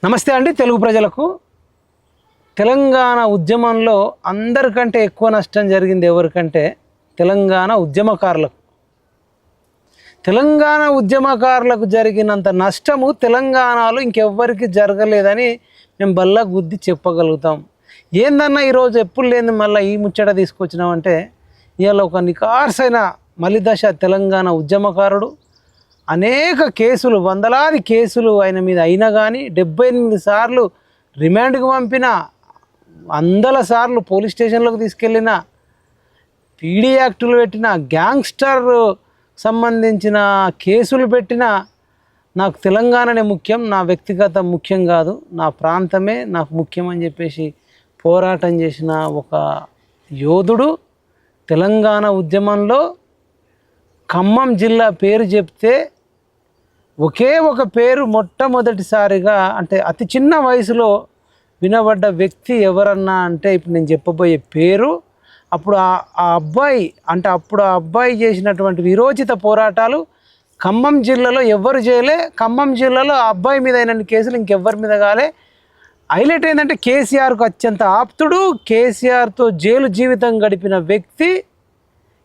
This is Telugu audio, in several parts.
నమస్తే అండి తెలుగు ప్రజలకు. తెలంగాణ ఉద్యమంలో అందరికంటే ఎక్కువ నష్టం జరిగింది ఎవరికంటే తెలంగాణ ఉద్యమకారులకు. తెలంగాణ ఉద్యమకారులకు జరిగినంత నష్టము తెలంగాణలో ఇంకెవ్వరికి జరగలేదని మేము బల్ల గుద్ది చెప్పగలుగుతాం. ఏందన్నా ఈరోజు ఎప్పుడు లేని మళ్ళీ ఈ ముచ్చట తీసుకొచ్చినామంటే, ఇవాళ ఒక నికార్సైన మలిదశ తెలంగాణ ఉద్యమకారుడు అనేక కేసులు, వందలాది కేసులు ఆయన మీద అయినా కానీ 78 సార్లు రిమాండ్కి పంపిన, వందల సార్లు పోలీస్ స్టేషన్లకు తీసుకెళ్ళిన, పీడీ యాక్టులు పెట్టిన, గ్యాంగ్స్టర్ సంబంధించిన కేసులు పెట్టిన, నాకు తెలంగాణనే ముఖ్యం, నా వ్యక్తిగత ముఖ్యం కాదు, నా ప్రాంతమే నాకు ముఖ్యం అని చెప్పేసి పోరాటం చేసిన ఒక యోధుడు. తెలంగాణ ఉద్యమంలో ఖమ్మం జిల్లా పేరు చెప్తే ఒకే ఒక పేరు మొట్టమొదటిసారిగా, అంటే అతి చిన్న వయసులో వినబడ్డ వ్యక్తి ఎవరన్నా అంటే ఇప్పుడు నేను చెప్పబోయే పేరు. అప్పుడు ఆ అబ్బాయి, అంటే అప్పుడు ఆ అబ్బాయి చేసినటువంటి విరోచిత పోరాటాలు ఖమ్మం జిల్లాలో ఎవ్వరు చేయలే. ఖమ్మం జిల్లాలో ఆ అబ్బాయి మీద అయిన కేసులు ఇంకెవ్వరి మీద కాలే. హైలైట్ ఏంటంటే కేసీఆర్కు అత్యంత ఆప్తుడు, కేసీఆర్తో జైలు జీవితం గడిపిన వ్యక్తి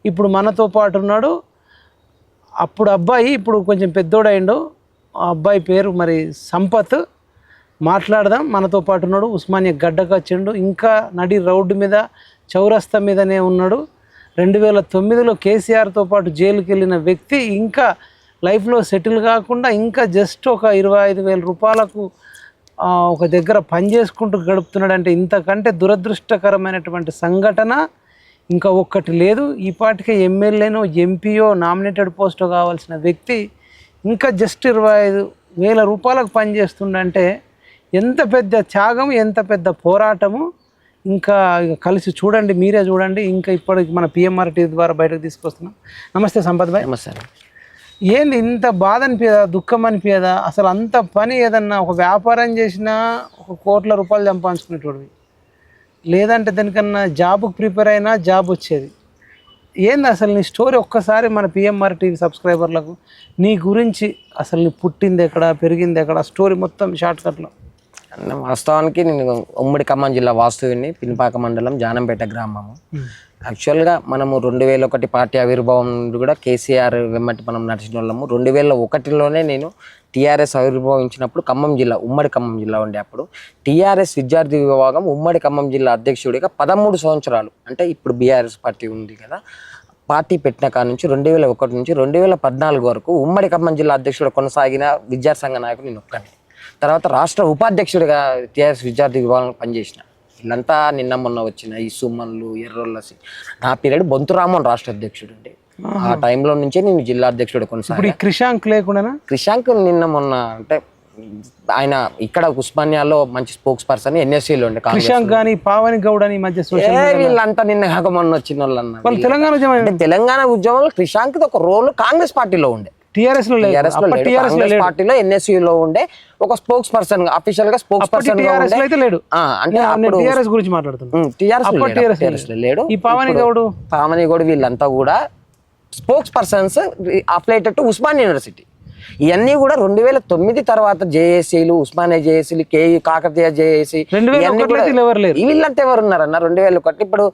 ఇప్పుడు మనతో పాటు ఉన్నాడు. అప్పుడు అబ్బాయి ఇప్పుడు కొంచెం పెద్దోడైండు. ఆ అబ్బాయి పేరు మరి సంపత్. మాట్లాడదాం. మనతో పాటు ఉన్నాడు. ఉస్మానియా గడ్డకు వచ్చిండు. ఇంకా నడి రోడ్డు మీద చౌరస్తా మీదనే ఉన్నాడు. 2009లో కేసీఆర్తో పాటు జైలుకి వెళ్ళిన వ్యక్తి ఇంకా లైఫ్లో సెటిల్ కాకుండా ఇంకా జస్ట్ ఒక 25,000 రూపాయలకు ఒక దగ్గర పని చేసుకుంటూ గడుపుతున్నాడంటే ఇంతకంటే దురదృష్టకరమైనటువంటి సంఘటన ఇంకా ఒక్కటి లేదు. ఈ పాటికే ఎమ్మెల్యేనో ఎంపీయో నామినేటెడ్ పోస్టో కావాల్సిన వ్యక్తి ఇంకా జస్ట్ 25,000 రూపాయలకు పనిచేస్తుండంటే ఎంత పెద్ద త్యాగం, ఎంత పెద్ద పోరాటము. ఇంకా కలిసి చూడండి, మీరే చూడండి. ఇంకా ఇప్పటికి మన పిఎంఆర్టీ ద్వారా బయటకు తీసుకొస్తున్నాం. నమస్తే సంపత్ భాయ్. నమస్తే. ఏంది ఇంత బాధ అనిపించదా, దుఃఖం అనిపించదా? అసలు అంత పని ఏదన్నా ఒక వ్యాపారం చేసినా ఒక కోట్ల రూపాయలు సంపాదించుకునేటోడివి, లేదంటే దానికన్నా జాబ్కి ప్రిపేర్ అయినా జాబ్ వచ్చేది. ఏంది అసలు నీ స్టోరీ ఒక్కసారి మన పిఎంఆర్ టీవీ సబ్స్క్రైబర్లకు నీ గురించి, అసలు నీ పుట్టింది ఎక్కడ, పెరిగింది ఎక్కడ, స్టోరీ మొత్తం షార్ట్కట్లో. వాస్తవానికి నేను ఉమ్మడి ఖమ్మం జిల్లా వాస్తువుని, పినపాక మండలం జానంపేట గ్రామము. యాక్చువల్గా మనము 2001 పార్టీ ఆవిర్భావం నుండి కూడా కేసీఆర్ వెమ్మటి మనం నడిచిన వాళ్ళము. 2001లోనే నేను టీఆర్ఎస్ ఆవిర్భవించినప్పుడు ఖమ్మం జిల్లా, ఉమ్మడి ఖమ్మం జిల్లా ఉండే అప్పుడు టీఆర్ఎస్ విద్యార్థి విభాగం ఉమ్మడి ఖమ్మం జిల్లా అధ్యక్షుడిగా 13 సంవత్సరాలు, అంటే ఇప్పుడు బీఆర్ఎస్ పార్టీ ఉంది కదా, పార్టీ పెట్టిన కాడ నుంచి 2001 నుంచి 2014 వరకు ఉమ్మడి ఖమ్మం జిల్లా అధ్యక్షుడు కొనసాగిన విద్యార్థి సంఘ నాయకుడు నేను ఒక్కనే. తర్వాత రాష్ట్ర ఉపాధ్యక్షుడిగా టీఆర్ఎస్ విద్యార్థి విభాగంలో పనిచేసిన. వీళ్ళంతా నిన్న మొన్న వచ్చిన ఈ సుమన్లు, ఎర్రోళ్ళసి. నా పీరియడ్ బొంతురామన్ రాష్ట్ర అధ్యక్షుడు అండి. ఆ టైంలో నుంచే నేను జిల్లా అధ్యక్షుడు కొనసాగి. క్రిషాంక్ లేకుండా, క్రిషాంక్ నిన్న మొన్న అంటే ఆయన ఇక్కడ ఉస్మానియాలో మంచి స్పోక్స్ పర్సన్ ఎన్ఎస్సీలో ఉండే. క్రిషాంక్ కానీ పావని గౌడ్ అని మధ్య వీళ్ళంతా నిన్న కాక మొన్న వచ్చిన వాళ్ళు అన్నారు. తెలంగాణ ఉద్యమంలో క్రిషాంక్ ఒక రోల్ కాంగ్రెస్ పార్టీలో ఉండే, టీఆర్ఎస్ పార్టీలో ఎన్ఎస్యూలో ఉండే ఒక స్పోక్స్ పర్సన్, అఫీషియల్ గా స్పోక్స్ పర్సన్ లేడు. అంటే టీఆర్ఎస్ గురించి మాట్లాడుతున్నాం. టీఆర్ఎస్ లేడు. ఈ పావని గౌడ్ వీళ్ళంతా కూడా spokes persons affiliated to Osmania university. ఇవన్నీ కూడా 2009 తర్వాత జేఏసీలు, ఉస్మానియా జేఏసీలు, కాకతీయ జేఏసీ, వీళ్ళంతా ఎవరు ఉన్నారన్న 2001. ఇప్పుడు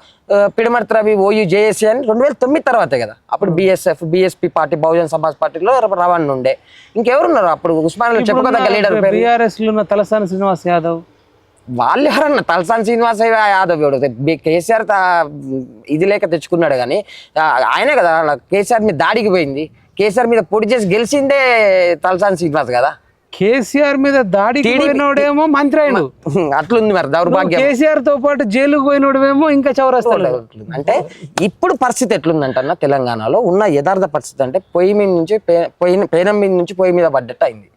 పిడమర్తి రవి ఓయూ జేఏసీ అని 2009 తర్వాతే కదా. అప్పుడు BSF, BSP party, Bahujan Samaj పార్టీలో రవాణా ఉండే. ఇంకెవరున్నారు అప్పుడు ఉస్మానియాలో చెప్పుకోదగ్గ లీడర్? బీఆర్ఎస్ లో తలసాని శ్రీనివాస్ యాదవ్. వాళ్ళు ఎవరన్నా? తలసాని శ్రీనివాస్ యాదవ్ కేసీఆర్ ఇది లేక తెచ్చుకున్నాడు కానీ ఆయనే కదా కేసీఆర్ మీద దాడికి పోయింది. కేసీఆర్ మీద పొడి చేసి గెలిచిందే తలసాని శ్రీనివాస్ కదా. కేసీఆర్ మీద దాడికి పోయినోడేమో మంత్రి అయినాడు, అట్లుంది మరి దౌర్భాగ్యం. కేసీఆర్ తో పాటు జైలుకు పోయినోడేమో ఇంకా చౌరస్తాడు. అంటే ఇప్పుడు పరిస్థితి ఎట్లుందంటన్నా తెలంగాణలో ఉన్న యథార్థ పరిస్థితి అంటే పొయ్యి మీద నుంచి పేనం మీద నుంచి పొయ్యి మీద పడ్డట్టు అయింది.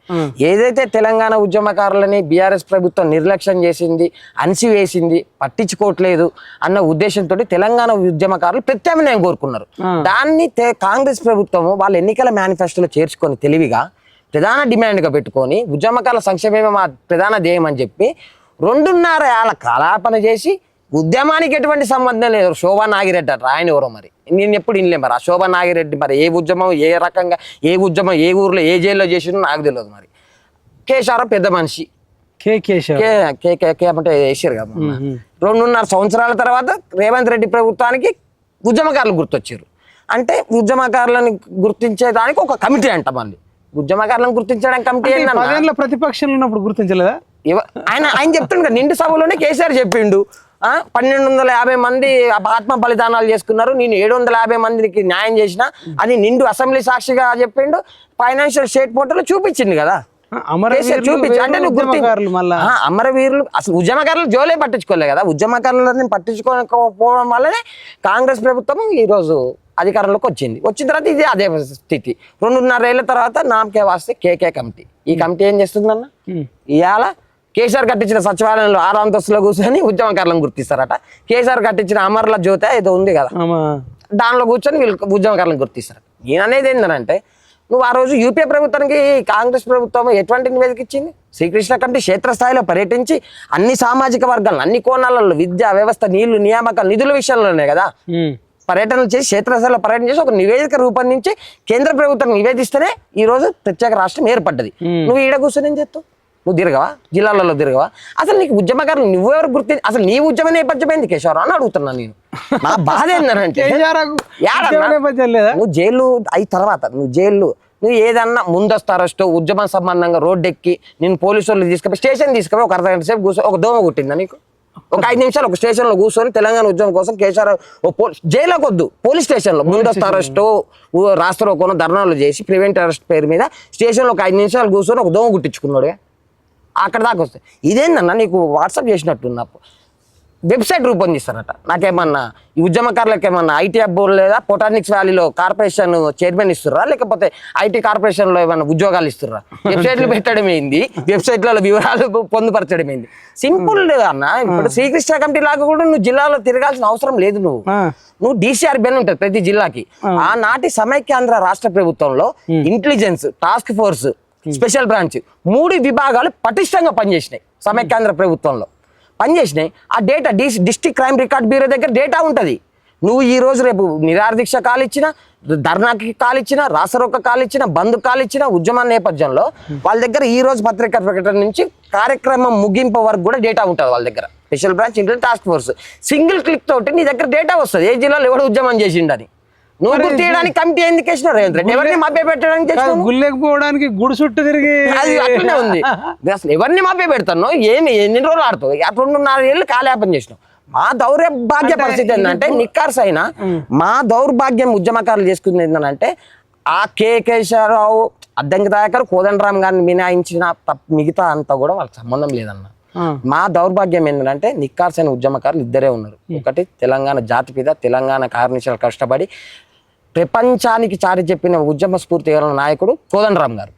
ఏదైతే తెలంగాణ ఉద్యమకారులని బీఆర్ఎస్ ప్రభుత్వం నిర్లక్ష్యం చేసింది, అణిసివేసింది, పట్టించుకోవట్లేదు అన్న ఉద్దేశంతో తెలంగాణ ఉద్యమకారులు ప్రత్యామ్నాయం కోరుకున్నారు. దాన్ని కాంగ్రెస్ ప్రభుత్వము వాళ్ళ ఎన్నికల మేనిఫెస్టోలో చేర్చుకొని తెలివిగా ప్రధాన డిమాండ్గా పెట్టుకొని ఉద్యమకాల సంక్షేమమే మా ప్రధాన ధ్యేయం అని చెప్పి 2.5 ఏళ్ల కాలాపన చేసి ఉద్యమానికి ఎటువంటి సంబంధం లేదు. శోభా నాగిరెడ్డి అట ఆయన ఎవరో మరి నేను ఎప్పుడు వినలే. మరి ఆ శోభా నాగిరెడ్డి మరి ఏ ఉద్యమం, ఏ రకంగా, ఏ ఉద్యమం, ఏ ఊర్లో, ఏ జైల్లో చేసినో నాకు తెలియదు. మరి కేసీఆర్ పెద్ద మనిషి, కేకే అంటే వేసారు కదా 2.5 సంవత్సరాల తర్వాత రేవంత్ రెడ్డి ప్రభుత్వానికి ఉద్యమకారులు గుర్తొచ్చారు. అంటే ఉద్యమకారులను గుర్తించేదానికి ఒక కమిటీ అంట. మళ్ళీ ఉద్యమకారులను గుర్తించడానికి కమిటీ ఏంటంటే ప్రతిపక్షంలో ఉన్నప్పుడు గుర్తించలేదా? ఆయన చెప్తుండ నిండు సభలోనే కేసీఆర్ చెప్పిండు 1250 మంది ఆత్మ బలిదానాలు చేసుకున్నారు, నేను 750 మందికి న్యాయం చేసిన అని నిండు అసెంబ్లీ సాక్షిగా చెప్పిండు. ఫైనాన్షియల్ స్టేట్ పోర్టల్ చూపించింది కదా చూపించి. అంటే అమరవీరులు అసలు ఉద్యమకారులు జోలే పట్టించుకోలే కదా. ఉద్యమకారులని పట్టించుకోకపోవడం వల్లనే కాంగ్రెస్ ప్రభుత్వం ఈరోజు అధికారంలోకి వచ్చిన తర్వాత ఇది అదే స్థితి. 2.5 ఏళ్ల తర్వాత నామకే వాస్తే కేకే కమిటీ. ఈ కమిటీ ఏం చేస్తుందన్న, ఇవాళ కేసీఆర్ కట్టించిన సచివాలయంలో 6వ అంతస్తులో కూర్చొని ఉద్యమకారులను గుర్తిస్తారట. కేసీఆర్ కట్టించిన అమర్ల జ్యోతి ఏదో ఉంది కదా, దానిలో కూర్చొని వీళ్ళు ఉద్యమకారులను గుర్తిస్తారు. నేననేది ఏంటంటే, నువ్వు ఆ రోజు యూపీఏ ప్రభుత్వానికి కాంగ్రెస్ ప్రభుత్వం ఎటువంటి నివేదిక ఇచ్చింది? శ్రీకృష్ణ కమిటీ క్షేత్రస్థాయిలో పర్యటించి అన్ని సామాజిక వర్గాలను అన్ని కోణాలలో విద్యా వ్యవస్థ, నీళ్లు, నియామకాలు, నిధుల విషయంలోనే కదా పర్యటనలు చేసి క్షేత్రస్థాయిలో పర్యటన చేసి ఒక నివేదిక రూపొందించి కేంద్ర ప్రభుత్వం నివేదిస్తేనే ఈ రోజు ప్రత్యేక రాష్ట్రం ఏర్పడ్డది. నువ్వు ఈడ కూర్చొని ఏం చేస్తావు? నువ్వు తిరగవా? జిల్లాలలో తిరగవా? అసలు నీకు ఉద్యమకారులు నువ్వెవరు అసలు నీ ఉద్యమ నేపథ్యం ఏంది కేశవరావు అని అడుగుతున్నాను నేను. నా బాధ ఏంటంటే నువ్వు జైలు అయిన తర్వాత నువ్వు ఏదన్నా ముందస్తు అరెస్ట్ ఉద్యమ సంబంధంగా రోడ్డు ఎక్కి నేను పోలీసు వాళ్ళు తీసుకుపోయి స్టేషన్ తీసుకుపోయి ఒక అర్ధగంట సేపు కూర్చొని ఒక దోమ కొట్టిందా నీకు? ఒక 5 నిమిషాలు ఒక స్టేషన్ లో కూర్చొని తెలంగాణ ఉద్యమం కోసం కేసీఆర్ జైలుకి వద్దు, పోలీస్ స్టేషన్ లో ముందస్తు అరెస్ట్ రాష్ట్ర రోకోను ధర్నాలు చేసి ప్రివెంట్ అరెస్ట్ పేరు మీద స్టేషన్ లో ఒక 5 నిమిషాలు కూర్చొని ఒక దోమ కుట్టించుకున్నాడు. అక్కడ దాకా వస్తాయి. ఇదేందన్నా నీకు వాట్సాప్ చేసినట్టున్నప్పుడు వెబ్సైట్ రూపొందిస్తారట. నాకేమన్నా ఈ ఉద్యమకారులకు ఏమన్నా ఐటీ హబ్ లేదా బొటానిక్స్ వ్యాలీలో కార్పొరేషన్ చైర్మన్ ఇస్తుర్రా, లేకపోతే ఐటీ కార్పొరేషన్లో ఏమన్నా ఉద్యోగాలు ఇస్తుర్రా? వెబ్సైట్లు పెట్టడం ఏంది, వెబ్సైట్లలో వివరాలు పొందుపరచడం ఏంది? సింపుల్ అన్న. ఇప్పుడు శ్రీకృష్ణ కమిటీ లాగా కూడా నువ్వు జిల్లాలో తిరగాల్సిన అవసరం లేదు. నువ్వు DCRB అని ఉంటుంది ప్రతి జిల్లాకి. ఆనాటి సమైక్యాంధ్ర రాష్ట్ర ప్రభుత్వంలో intelligence, task force, special branch 3 విభాగాలు పటిష్టంగా పనిచేసినాయి. సమైక్యాంధ్ర ప్రభుత్వంలో పనిచేసినాయి. ఆ data district crime record bureau దగ్గర డేటా ఉంటుంది. నువ్వు ఈ రోజు రేపు నిరాదీక్ష కాల్ ఇచ్చినా, ధర్నాకి కాల్ ఇచ్చినా, రాసరోక కాల్ ఇచ్చినా, బంధు కాల్ ఇచ్చినా ఉద్యమ నేపథ్యంలో వాళ్ళ దగ్గర ఈ రోజు పత్రికా ప్రకటన నుంచి కార్యక్రమం ముగింపు వరకు కూడా డేటా ఉంటుంది వాళ్ళ దగ్గర. Special branch intelligence task force single click తోటి నీ దగ్గర డేటా వస్తుంది. ఏ జిల్లాలో ఎవడు ఉద్యమం చేసిండని. నువ్వు గుర్తియడానికి కమిటీ ఎందుకు వేసినా రేవంత్ రెడ్డి? ఎవరిని మభ్య పెట్టడానికి గుళ్ళెకపోవడానికి గుడి చుట్టూ తిరిగి అది అట్లనే ఉంది. అసలు ఎవరిని మభ్య పెడతాను? ఎన్ని రోజులు ఆడుతావు? 2.5 ఏళ్ళు కాలయాపన చేసినావు. మా దౌర్భాగ్య పరిస్థితి ఏంటంటే, నిక్కార్స్ అయినా మా దౌర్భాగ్యం ఉద్యమకారులు చేసుకుంది ఏంటంటే, ఆ కేశవరావు, అద్దంకి దయాకర్, కోదండరామ్ గారిని మినాయించిన మిగతా అంతా కూడా వాళ్ళకి సంబంధం లేదన్న. మా దౌర్భాగ్యం ఏంటంటే, నిక్కార్స్ అయిన ఉద్యమకారులు ఇద్దరే ఉన్నారు. ఒకటి తెలంగాణ జాతిపిత, తెలంగాణ కార్మికులు కష్టపడి ప్రపంచానికి చాటి చెప్పిన ఉద్యమ స్ఫూర్తి నాయకుడు కోదండరామ్ గారు.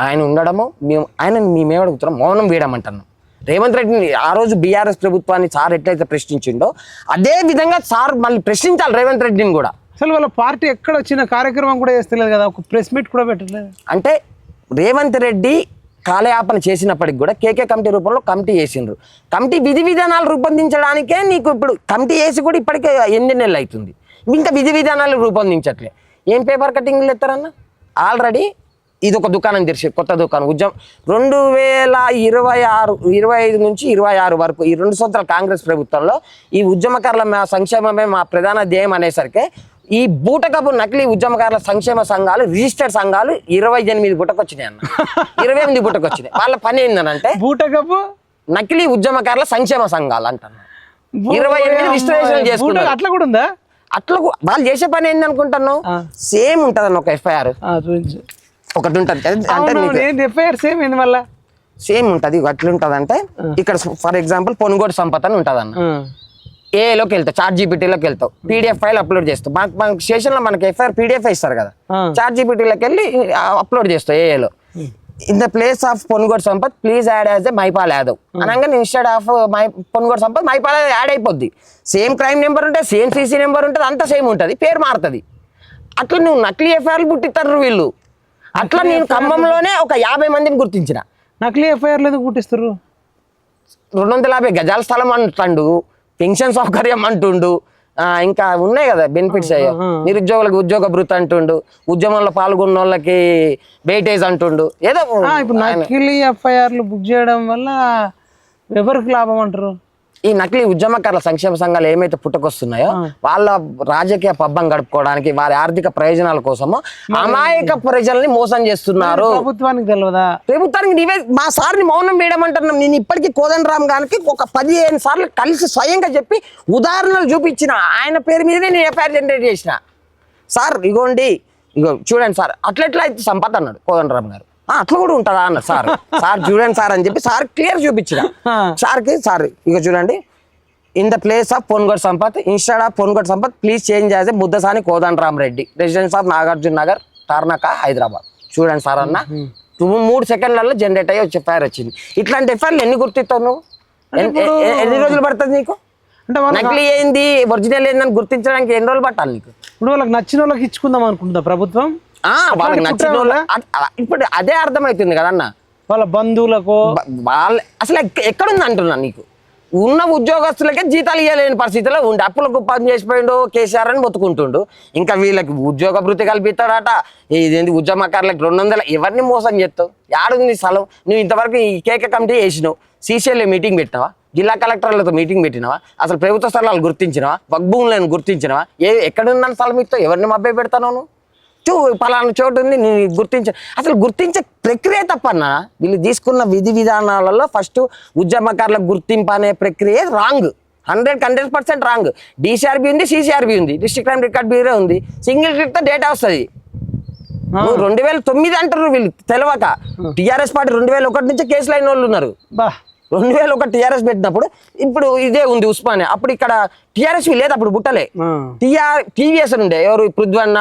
ఆయన ఉండడము మేమేం అడుగుతున్నాం, మౌనం వేయడమంటున్నాం. రేవంత్ రెడ్డిని ఆ రోజు బీఆర్ఎస్ ప్రభుత్వాన్ని సార్ ఎట్లయితే ప్రశ్నించిండో అదే విధంగా సార్ మళ్ళీ ప్రశ్నించాలి రేవంత్ రెడ్డిని కూడా. అసలు వాళ్ళ పార్టీ ఎక్కడ వచ్చిన కార్యక్రమం కూడా చేస్తలేదు కదా, ఒక ప్రెస్ మీట్ కూడా పెట్టలేదు. అంటే రేవంత్ రెడ్డి కాలయాపన చేసినప్పటికి కూడా కేకే కమిటీ రూపంలో కమిటీ చేసిండ్రు. కమిటీ విధి విధానాలు రూపొందించడానికే నీకు ఇప్పుడు కమిటీ వేసి కూడా ఇప్పటికే 8 నెలలు అవుతుంది. ఇంకా విధి విధానాలు రూపొందించట్లే. ఏం పేపర్ కటింగ్లు ఎత్తారన్న? ఆల్రెడీ ఇది ఒక దుకాణం తెరిచి కొత్త దుకాణం ఉద్యమం 2025 నుంచి 26 వరకు ఈ 2 సంవత్సరాల కాంగ్రెస్ ప్రభుత్వంలో ఈ ఉద్యమకారుల సంక్షేమమే మా ప్రధాన ధ్యేయం అనేసరికి ఈ బూటకపు నకిలీ ఉద్యమకారుల సంక్షేమ సంఘాలు, రిజిస్టర్డ్ సంఘాలు 28 బుటకొచ్చినాయి అన్న. 28 బుటకొచ్చినాయి. వాళ్ళ పని ఏంటంటే బూటకపు నకిలీ ఉద్యమకారుల సంక్షేమ సంఘాలు అంటారు. 28 రిజిస్ట్రేషన్ చేసుకుంటారు. అట్లా కూడా ఉందా? అట్లా వాళ్ళు చేసే పని ఏంది అనుకుంటున్నావు? సేమ్ ఉంటుంది అన్న. ఒక FIR ఒకటి ఉంటుంది. సేమ్ ఉంటుంది. అట్లుంటది అంటే, ఇక్కడ ఫర్ ఎగ్జాంపుల్ పొనుగోడు సంపద అని ఉంటుంది అన్న. ఏలోకి వెళ్తావు, ChatGPTలోకి వెళ్తావు, PDF ఫైల్ అప్లోడ్ చేస్తావు. మన స్టేషన్లో మనకి FIR PDF ఇస్తారు కదా, ChatGPTలోకి వెళ్ళి అప్లోడ్ చేస్తావు. ఏలో in the place of Ponugodu Sampath please add as Maipal Yadav అనగా instead of Ponugodu Sampath Maipal add అయిపోద్ది. సేమ్ క్రైమ్ నెంబర్ ఉంటుంది, సేమ్ CC నెంబర్ ఉంటుంది, అంతా సేమ్ ఉంటుంది, పేరు మారుతుంది. అట్లా నువ్వు నకిలీ FIRలు పుట్టిస్తారు వీళ్ళు. అట్లా నేను ఖమ్మంలోనే ఒక 50 మందిని గుర్తించిన. నకిలీ FIRలు ఎందుకు పుట్టిస్తారు? 250 గజాల స్థలం అంటుండు, పెన్షన్ సౌకర్యం అంటుండు, ఇంకా ఉన్నాయి కదా బెనిఫిట్స్ అయ్యో. నిరుద్యోగులకు ఉద్యోగ భృతి అంటుండు, ఉద్యమంలో పాల్గొన్న వాళ్ళకి వెయిటేజ్ అంటుండు. ఏదో ఇప్పుడు నకిలీ ఎఫ్ఐఆర్లు బుక్ చేయడం వల్ల ఎవరికి లాభం అంటారు? ఈ నకిలీ ఉద్యమకారుల సంక్షేమ సంఘాలు ఏమైతే పుట్టుకొస్తున్నాయో వాళ్ళ రాజకీయ పబ్బం గడుపుకోవడానికి, వారి ఆర్థిక ప్రయోజనాల కోసము అమాయక ప్రజల్ని మోసం చేస్తున్నారు. ప్రభుత్వానికి తెలియదా? ప్రభుత్వానికి నీవే మా సార్ని మౌనం వేయడమంటున్నాం. నేను ఇప్పటికీ కోదండరామ్ గారికి ఒక 15 సార్లు కలిసి స్వయంగా చెప్పి ఉదాహరణలు చూపించిన, ఆయన పేరు మీదనే నేను ఎఫ్ఐఆర్ జనరేట్ చేసిన. సార్ ఇగోండి, ఇగో చూడండి సార్, అట్లెట్లా అయితే సంపత్ అన్నాడు కోదండరామ్ గారు. అట్లా కూడా ఉంటుందా అన్న సార్. సార్ చూడండి సార్ అని చెప్పి సార్ క్లియర్ చూపించిన. సార్కి సార్ ఇక చూడండి, in the place of Pongod Sampath, instead of Pongod Sampath please change as Muddasani Kodandaram Reddy, residence of Nagarjuna Nagar, Tarnaka, Hyderabad. చూడండి సార్ అన్న 3 సెకండ్లలో జనరేట్ అయ్యి వచ్చి ఎఫ్ఐఆర్ వచ్చింది. ఇట్లాంటి ఎఫ్ఐఆర్లు ఎన్ని గుర్తిస్తావు నువ్వు? ఎన్ని రోజులు పడుతుంది నీకు? అంటే నకిలీ ఏంది ఒరిజినల్ ఏందని గుర్తించడానికి ఎన్ని రోజులు పట్టాలి నీకు? ఇప్పుడు వాళ్ళకి నచ్చిన వాళ్ళకి ఇచ్చుకుందాం అనుకుంటుందా ప్రభుత్వం? వాళ్ళకి నచ్చిన ఇప్పుడు అదే అర్థమవుతుంది కదన్న. వాళ్ళ బంధువులకు వాళ్ళ అసలు ఎక్కడుంది అంటున్నా నీకు. ఉన్న ఉద్యోగస్తులకే జీతాలు ఇవ్వలేని పరిస్థితిలో ఉండి అప్పులకు పని చేసిపోయిండు కేసీఆర్ అని బతుకుంటుండు. ఇంకా వీళ్ళకి ఉద్యోగ భృతి కల్పిస్తాడట. ఇదేంటి ఉద్యమకారులకు 200 ఎవరిని మోసం చేస్తావు? యాడుంది స్థలం? నువ్వు ఇంతవరకు ఈ కేక కమిటీ వేసినావు, సీసీఎల్ఏ మీటింగ్ పెట్టినావా, జిల్లా కలెక్టర్లతో మీటింగ్ పెట్టినావా, అసలు ప్రభుత్వ స్థలాలు గుర్తించినవా, వగ్భూములను గుర్తించినవా? ఎక్కడుందని స్థలం ఇస్తావు? ఎవరిని మభ్య పెడతావు నువ్వు? పలానా చోటు ఉంది నేను గుర్తించ, అసలు గుర్తించే ప్రక్రియ తప్పన్నా. వీళ్ళు తీసుకున్న విధి విధానాలలో ఫస్ట్ ఉద్యమకారులకు గుర్తింపు అనే ప్రక్రియ రాంగ్, 100% రాంగ్. డిసిఆర్బి ఉంది, సిసిఆర్బి ఉంది, డిస్ట్రిక్ట్ క్రైమ్ రికార్డ్ బ్యూరో ఉంది. సింగిల్ క్లిక్ తో డేటా వస్తుంది. 2009 అంటారు వీళ్ళు తెలియక. టీఆర్ఎస్ పార్టీ 2001 నుంచి కేసులు అయిన వాళ్ళు ఉన్నారు. 2001 టీఆర్ఎస్ పెట్టినప్పుడు ఇప్పుడు ఇదే ఉంది ఉస్మానియా. అప్పుడు ఇక్కడ టీఆర్ఎస్ లేదు, అప్పుడు బుట్టలే. టీవీఎస్ ఉండే, ఎవరు పృథ్వన్న,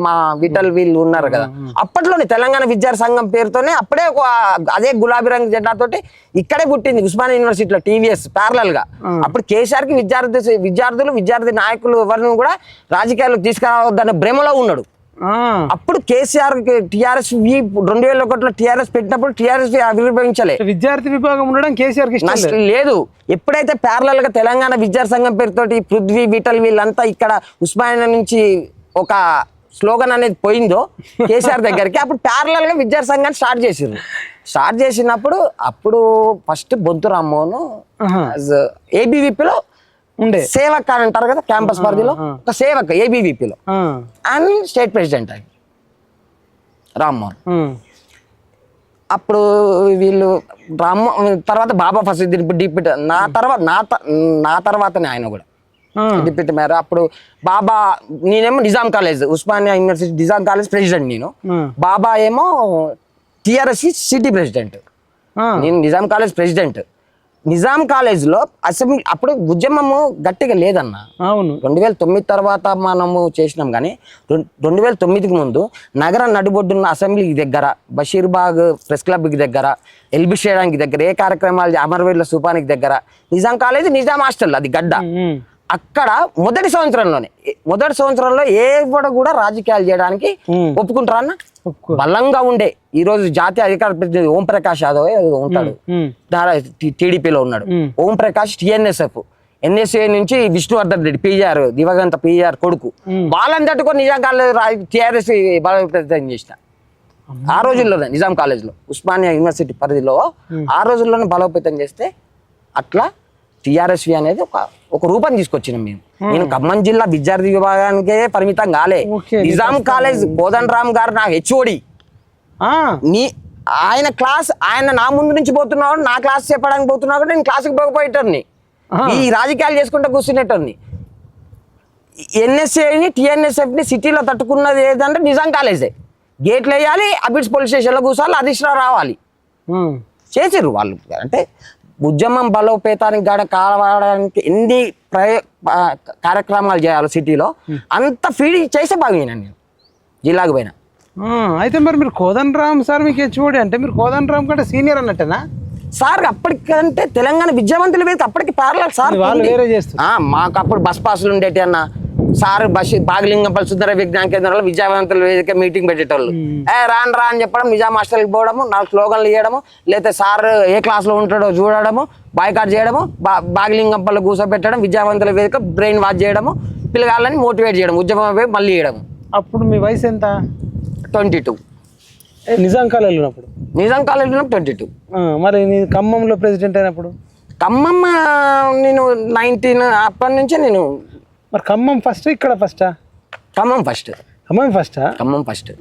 మా విఠల్ వీళ్ళు ఉన్నారు కదా. అప్పట్లోనే తెలంగాణ విద్యార్థి సంఘం పేరుతోనే అప్పుడే అదే గులాబీ రంగు జెండాతోటి ఇక్కడే పుట్టింది ఉస్మానియా యూనివర్సిటీలో టీవీఎస్ ప్యారలల్ గా. అప్పుడు కేసీఆర్ కి విద్యార్థులు విద్యార్థి నాయకులు ఎవరిని కూడా రాజకీయాలకు తీసుకురావద్దన్న భ్రమలో ఉన్నాడు. అప్పుడు కేసీఆర్ టీఆర్ఎస్ 2001లో టీఆర్ఎస్ పెట్టినప్పుడు టీఆర్ఎస్ ఆవిర్భవించలే. విద్యార్థి విభాగం ఉండడం కేసీఆర్ కి లేదు. ఎప్పుడైతే ప్యారలల్ గా తెలంగాణ విద్యార్థి సంఘం పేరుతోటి పృథ్వీ విఠల్ వీళ్ళంతా ఇక్కడ ఉస్మానియా నుంచి ఒక స్లోగన్ అనేది పోయిందో కేసీఆర్ దగ్గరికి, అప్పుడు ప్యారలల్ గా విద్యార్థి సంఘాన్ని స్టార్ట్ చేసినప్పుడు అప్పుడు ఫస్ట్ బొంతు రామ్మోహన్ ఏబీవీపీలో ఉండే సేవక్ అని అంటారు కదా, క్యాంపస్ పరిధిలో ఒక సేవక్ ఏబీవీపీలో, అండ్ స్టేట్ ప్రెసిడెంట్ ఆయన రామ్మోహన్. అప్పుడు వీళ్ళు రామ్మోహన్ తర్వాత బాబా ఫస్ట్ డిప్యూటీ, నా తర్వాతనే ఆయన కూడా డిప్యూటీ మేయర్. అప్పుడు బాబా, నేనేమో Nizam college Osmania university Nizam college president నేను, బాబా ఏమో టిఆర్ఎస్ సిటీ ప్రెసిడెంట్, నేను Nizam college president. Nizam college లో అసెంబ్లీ అప్పుడు ఉద్యమము గట్టిగా లేదన్న. అవును, 2009 తర్వాత మనము చేసినాం. కానీ 2009కి ముందు నగర నడిబొడ్డున్న అసెంబ్లీ దగ్గర, బషీర్బాగ్ ప్రెస్ క్లబ్ కి దగ్గర, ఎల్బి స్టేడియంకి దగ్గర, ఏ కార్యక్రమాలు అమరవీరుల స్థూపానికి దగ్గర నిజాం కాలేజ్, నిజాం హాస్టల్ అది గడ్డ. అక్కడ మొదటి సంవత్సరంలో ఎవడు కూడా రాజకీయాలు చేయడానికి ఒప్పుకుంటారా అన్న? బలంగా ఉండే ఈ రోజు జాతీయ అధికార ప్రతినిధి ఓం ప్రకాష్ యాదవ్ ఉంటాడు, టీడీపీలో ఉన్నాడు. ఓం ప్రకాష్ టిఎన్ఎస్ఎఫ్, ఎన్ఎస్ఏ నుంచి విష్ణువర్ధన్ రెడ్డి పిఆర్, దివంగత పిఆర్ కొడుకు, వాళ్ళని తట్టుకొని నిజాం కాలేజ్ టిఆర్ఎస్ బలోపేతం చేసిన ఆ రోజుల్లోనే. నిజాం కాలేజ్ లో ఉస్మానియా యూనివర్సిటీ పరిధిలో ఆ రోజుల్లోనే బలోపేతం చేస్తే అట్లా టిఆర్ఎస్వి అనేది ఒక రూపం తీసుకొచ్చినాం మేము. నేను ఖమ్మం జిల్లా విద్యార్థి విభాగానికే పరిమితం కాలే. నిజాం కాలేజ్ కోదండరామ్ గారు నా హెచ్ఓడి, ఆయన నా ముందు నుంచి పోతున్నాడు, నా క్లాస్ చెప్పడానికి పోతున్నాడు, నేను క్లాస్కి పోకపోయేటోని, ఈ రాజకీయాలు చేసుకుంటూ కూర్చునేటోని. ఎన్ఎస్ఏని టిఎన్ఎస్ఎఫ్ని సిటీలో తట్టుకున్నది ఏదంటే నిజాం కాలేజే. గేట్లు వేయాలి, అబిడ్స్ పోలీస్ స్టేషన్లో కూర్చోవాలి, అధిష్టానం రావాలి. చేసిర్రు వాళ్ళు. అంటే ఉద్యమం బలోపేతానికి కావడానికి ఎన్ని కార్యక్రమాలు చేయాలి సిటీలో అంత ఫీడ్ చేసే బాగా నేను జిల్లాకు పోయినా. అయితే మరి మీరు కోదండరామ్ సార్ మీకు హెచ్ఓడి అంటే మీరు కోదండరామ్ కంటే సీనియర్ అన్నట్టేనా సార్? అప్పటికంటే తెలంగాణ విద్యావంతుల మీద అప్పటికి ప్యారలల్ సార్, వాళ్ళు వేరే చేస్తారు. మాకు అప్పుడు బస్ పాసులు ఉండేటి అన్న, సార్ బాగలింగంపల్లి సుందర విజ్ఞాన కేంద్రంలో విద్యావంతుల వేదిక మీటింగ్ పెట్టేటోళ్ళు. రాను రా అని చెప్పడం, నిజాం హాస్టల్కి పోవడము, 4 స్లోగన్లు ఇవ్వడము, లేకపోతే సార్ ఏ క్లాస్లో ఉంటాడో చూడడము, బాయ్కాట్ చేయడము, బాగలింగంపల్లి కూర్చోబెట్టడం, విద్యావంతుల వేదిక బ్రెయిన్ వాష్ చేయడము, పిల్లగాళ్ళని మోటివేట్ చేయడం, ఉద్యమం వైపు మళ్ళీ ఇవ్వడం. అప్పుడు మీ వయసు ఎంత? 22. నిజాం కాలేజీలో ఉన్నప్పుడు? నిజాం కాలేజీలో 22. మరి నీ ఖమ్మంలో ప్రెసిడెంట్ అయినప్పుడు? ఖమ్మం నేను 19 అప్పటి నుంచే నేను. మరి ఖమ్మం ఫస్ట్ ఇక్కడ ఫస్టా? ఖమ్మం ఫస్ట్. ఖమ్మం ఫస్టా? ఖమ్మం ఫస్ట్.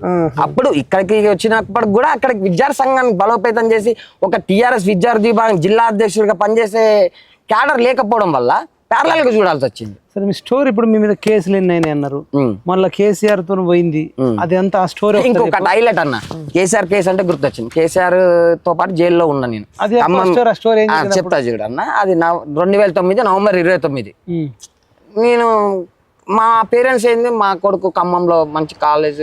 అప్పుడు ఇక్కడికి వచ్చినప్పుడు కూడా అక్కడికి విద్యార్థి సంఘాన్ని బలోపేతం చేసి ఒక టీఆర్ఎస్ విద్యార్థి విభాగం జిల్లా అధ్యక్షుడిగా పనిచేసే క్యాడర్ లేకపోవడం వల్ల ప్యారలల్ గా చూడాల్సి వచ్చింది. సరే, మీ స్టోరీ ఇప్పుడు మీ మీద కేసులు ఎన్ని అయినాయి అన్నారు, మళ్ళీ కేసీఆర్ తో పోయింది, అది అంతా ఆ స్టోరీ. ఇంకొక హైలైట్ అన్న, కేసీఆర్ కేసు అంటే గుర్తొచ్చింది. కేసీఆర్ తో పాటు జైల్లో ఉన్నా నేను. చెప్తా చూడు అన్న, అది 2009 నవంబర్ 29. నేను మా పేరెంట్స్ ఏంది, మా కొడుకు ఖమ్మంలో మంచి కాలేజ్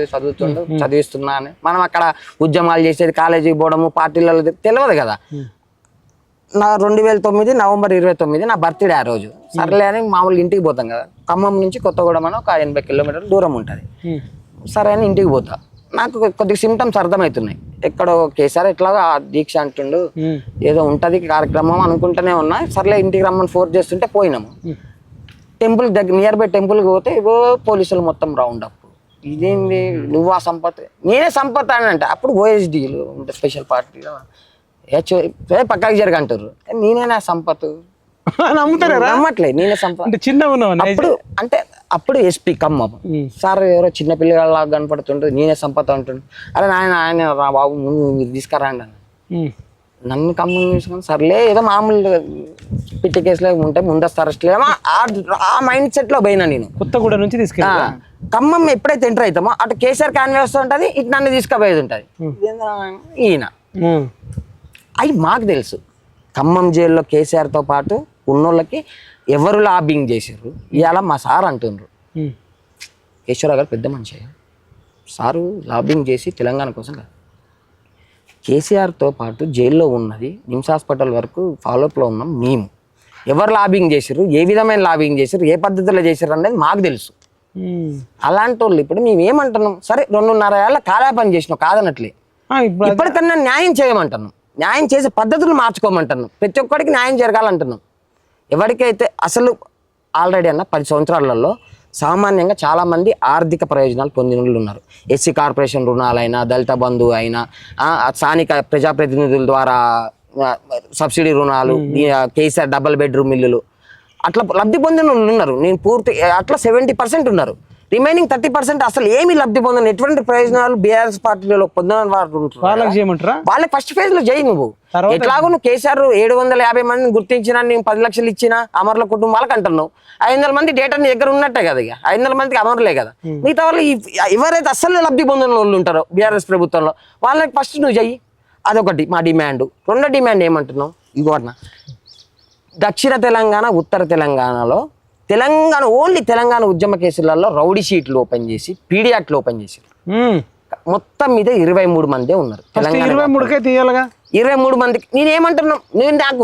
చదివిస్తున్నా అని, మనం అక్కడ ఉద్యమాలు చేసేది, కాలేజీకి పోవడము, పార్టీలలో తెలియదు కదా. నా 2009 నవంబర్ 29 నా బర్త్డే ఆ రోజు. సర్లే అని మామూలుగా ఇంటికి పోతాం కదా, ఖమ్మం నుంచి కొత్తగూడెం అని ఒక 80 కిలోమీటర్ల దూరం ఉంటుంది. సరే అని ఇంటికి పోతా. నాకు కొద్దిగా సిమ్టమ్స్ అర్థమవుతున్నాయి. ఎక్కడో కేసీఆర్ ఎట్లాగా దీక్ష అంటుండు, ఏదో ఉంటుంది కార్యక్రమం అనుకుంటూనే ఉన్నా. సర్లే ఇంటికి రమ్మని ఫోర్స్ చేస్తుంటే పోయినాము. టెంపుల్ దగ్గర నియర్ బై టెంపుల్కి పోతే ఏవో పోలీసులు మొత్తం రౌండ్ అప్. ఇదేంది నువ్వు ఆ సంపత్, నేనే సంపత్ అని అంటే అప్పుడు ఓఎస్డీలు ఉంటే స్పెషల్ పార్టీలో పక్కకి జరగంటారు. నేనేనా సంపత్ నమ్మట్లే, నేనే సంపత్ అంటే చిన్న అప్పుడు. అంటే అప్పుడు ఎస్పీ ఖమ్మం సార్ ఎవరో చిన్న పిల్లగాళ్ళ కనపడుతుంటారు, నేనే సంపత్ అంటుండ్రు. అరే ఆయన రా బాబు ముందు మీరు తీసుకురాండి అని నన్ను ఖమ్మం తీసుకొని, సర్లే ఏదో మామూలు పిట్టి కేసులో ఉంటే ముందస్తు అరెస్ట్ లేమో ఆ మైండ్ సెట్ లో పోయినా నేను. కొత్తగూడెం నుంచి తీసుకెళ్ళా ఖమ్మం ఎప్పుడైతే ఎంటర్ అవుతామో అటు కేసీఆర్ క్యాన్వే వస్తూ ఉంటుంది, ఇటు నన్ను తీసుకుపోయేది ఉంటుంది. ఈయన అవి మాకు తెలుసు. ఖమ్మం జైల్లో కేసీఆర్తో పాటు ఉన్నోళ్ళకి ఎవరు లాబింగ్ చేశారు ఇవాళ మా సార్ అంటుండ్రు. కేశవరావు గారు పెద్ద మనిషి, సారు లాబింగ్ చేసి తెలంగాణ కోసం కాదు, కేసీఆర్తో పాటు జైల్లో ఉన్నది నిమ్స్ హాస్పిటల్ వరకు ఫాలోఅప్లో ఉన్నాం మేము. ఎవరు లాబింగ్ చేశారు, ఏ విధమైన లాబింగ్ చేశారు, ఏ పద్ధతిలో చేశారు అనేది మాకు తెలుసు. అలాంటి వాళ్ళు ఇప్పుడు మేము ఏమంటున్నాం, సరే 2.5 ఏళ్ళ కాలాపని చేసినాం కాదనట్లే, ఇప్పటికన్నా న్యాయం చేయమంటున్నాం, న్యాయం చేసే పద్ధతులు మార్చుకోమంటున్నాం, ప్రతి ఒక్కడికి న్యాయం జరగాలంటున్నాం. ఎవరికైతే అసలు ఆల్రెడీ అన్న 10 సంవత్సరాలలో సామాన్యంగా చాలామంది ఆర్థిక ప్రయోజనాలు పొందిన వాళ్ళు ఉన్నారు. ఎస్సీ కార్పొరేషన్ రుణాలైనా, దళిత బంధువు అయినా, స్థానిక ప్రజాప్రతినిధుల ద్వారా సబ్సిడీ రుణాలు, కేసీఆర్ డబుల్ బెడ్రూమ్ ఇల్లులు, అట్లా లబ్ధి పొందిన వాళ్ళు ఉన్నారు. నేను పూర్తి అట్లా 70% ఉన్నారు. రిమైనింగ్ 30% అసలు ఏమి లబ్ధి పొందని, ఎటువంటి ప్రయోజనాలు బీఆర్ఎస్ పార్టీలో పొందిన వారు వాళ్ళకి ఫస్ట్ ఫేజ్ లో చేయి. నువ్వు ఎట్లాగో నువ్వు కేసీఆర్ 750 మందిని గుర్తించినా, నేను 10 లక్షలు ఇచ్చినా అమరుల కుటుంబాలకు అంటున్నావు. 500 మంది డేటా నీ దగ్గర ఉన్నట్టే కదా, ఇక 500 మందికి అమరులే కదా. మిగతా వాళ్ళు ఎవరైతే అసలు లబ్ధి పొందిన వాళ్ళు ఉంటారో బీఆర్ఎస్ ప్రభుత్వంలో వాళ్ళకి ఫస్ట్ నువ్వు చెయ్యి. అదొకటి మా డిమాండ్. రెండో డిమాండ్ ఏమంటున్నావు, ఇగోన దక్షిణ తెలంగాణ, ఉత్తర తెలంగాణలో ఓన్లీ తెలంగాణ ఉద్యమ కేసులలో రౌడీ షీట్లు ఓపెన్ చేసి, పీడియాట్లు ఓపెన్ చేసి మొత్తం మీద 23 మందే ఉన్నారు. 23 మందికి నేనేమంటున్నాను, నేను నాకు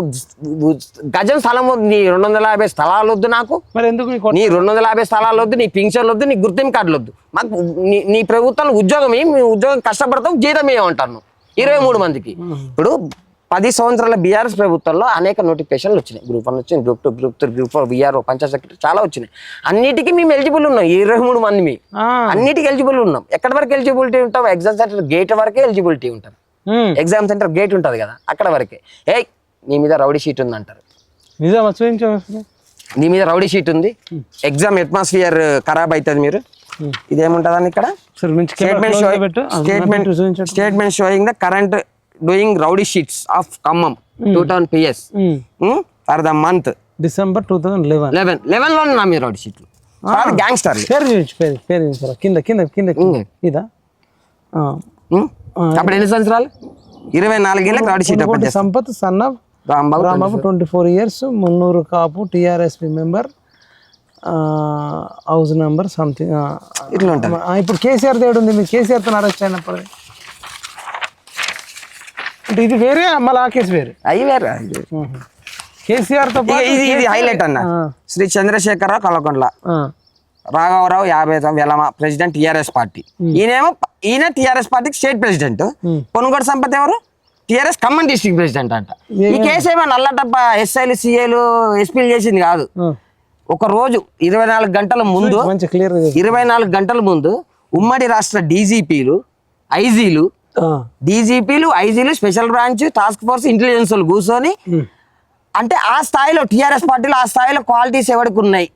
గజం స్థలం వద్దు, నీ 250 స్థలాలు వద్దు, నాకు నీ 250 స్థలాలు వద్దు, నీ పింఛన్లు వద్దు, నీ గుర్తింపు కార్డులు వద్దు, మాకు నీ ప్రభుత్వంలో ఉద్యోగం ఏమి, ఉద్యోగం కష్టపడతాం, జీతం ఏమంటాను 23 మందికి. ఇప్పుడు 10 సంవత్సరాల బీఆర్ఎస్ ప్రభుత్వంలో అనేక నోటిఫికేషన్లు వచ్చినాయి. గ్రూప్ 1 వచ్చింది, group 2, group 3, group 4, BRO, panchayat secretary చాలా వచ్చినాయి. అన్నిటికీ మేము ఎలిజిబుల్ ఉన్నాం. 23 మంది మీ అన్నిటికీ ఎలిజిబుల్ ఉన్నాం. ఎక్కడి వరకు ఎలిజిబిలిటీ ఉంటాం, ఎగ్జామ్ సెంటర్ గేట్ వరకే ఎలిజిబిలిటీ ఉంటుంది. ఎగ్జామ్ సెంటర్ గేట్ ఉంటుంది కదా, అక్కడ వరకే. నీ మీద రౌడీ షీట్ ఉంది అంటారు. నీ మీద రౌడీ షీట్ ఉంది, ఎగ్జామ్ అట్మాస్ఫియర్ ఖరాబ్ అవుతుంది. మీరు ఇదేముంటుందని ఇక్కడ statement showing the current doing rowdy sheets of Khammam 2000 PS for the month December 2011 లో నా మీరు రౌడీ షీట్లు గ్యాంగ్స్టర్ ఇదా. అప్పుడు ఎన్ని సంవత్సరాలు? 24 ఏళ్ళకి rowdy sheet. Sampath son of Rambabu 24 years, Munnuru Kapu, TRSP member, house number something ఇట్లా ఉంటుంది. ఇప్పుడు కేసీఆర్ తేడు ఉంది, మీరు కేసీఆర్ తో అరెస్ట్ అయినప్పుడు అంటే ఇది వేరే, మళ్ళీ ఆ కేసు వేరే, అవి వేరే. కేసీఆర్ తో ఇది హైలైట్ అన్న. శ్రీ చంద్రశేఖరరావు కల్వకుంట్ల రాఘవరావు 50 వెలమ ప్రెసిడెంట్ టిఆర్ఎస్ పార్టీ. ఈయన టిఆర్ఎస్ పార్టీకి స్టేట్ ప్రెసిడెంట్. పొనుగోటి సంపత్ ఎవరు టిఆర్ఎస్ ఖమ్మం డిస్ట్రిక్ట్ ప్రెసిడెంట్ అంట. ఈ కేసు ఏమో నల్లటప్ప ఎస్ఐలు సిఐలు ఎస్పీలు చేసింది కాదు. ఒక రోజు 24 గంటల ముందు 24 గంటల ముందు ఉమ్మడి రాష్ట్ర డీజీపీలు ఐజీలు special branch task force intelligence వాళ్ళు కూర్చొని అంటే ఆ స్థాయిలో టిఆర్ఎస్ పార్టీలో ఆ స్థాయిలో క్వాలిటీస్ ఎవరికి ఉన్నాయి,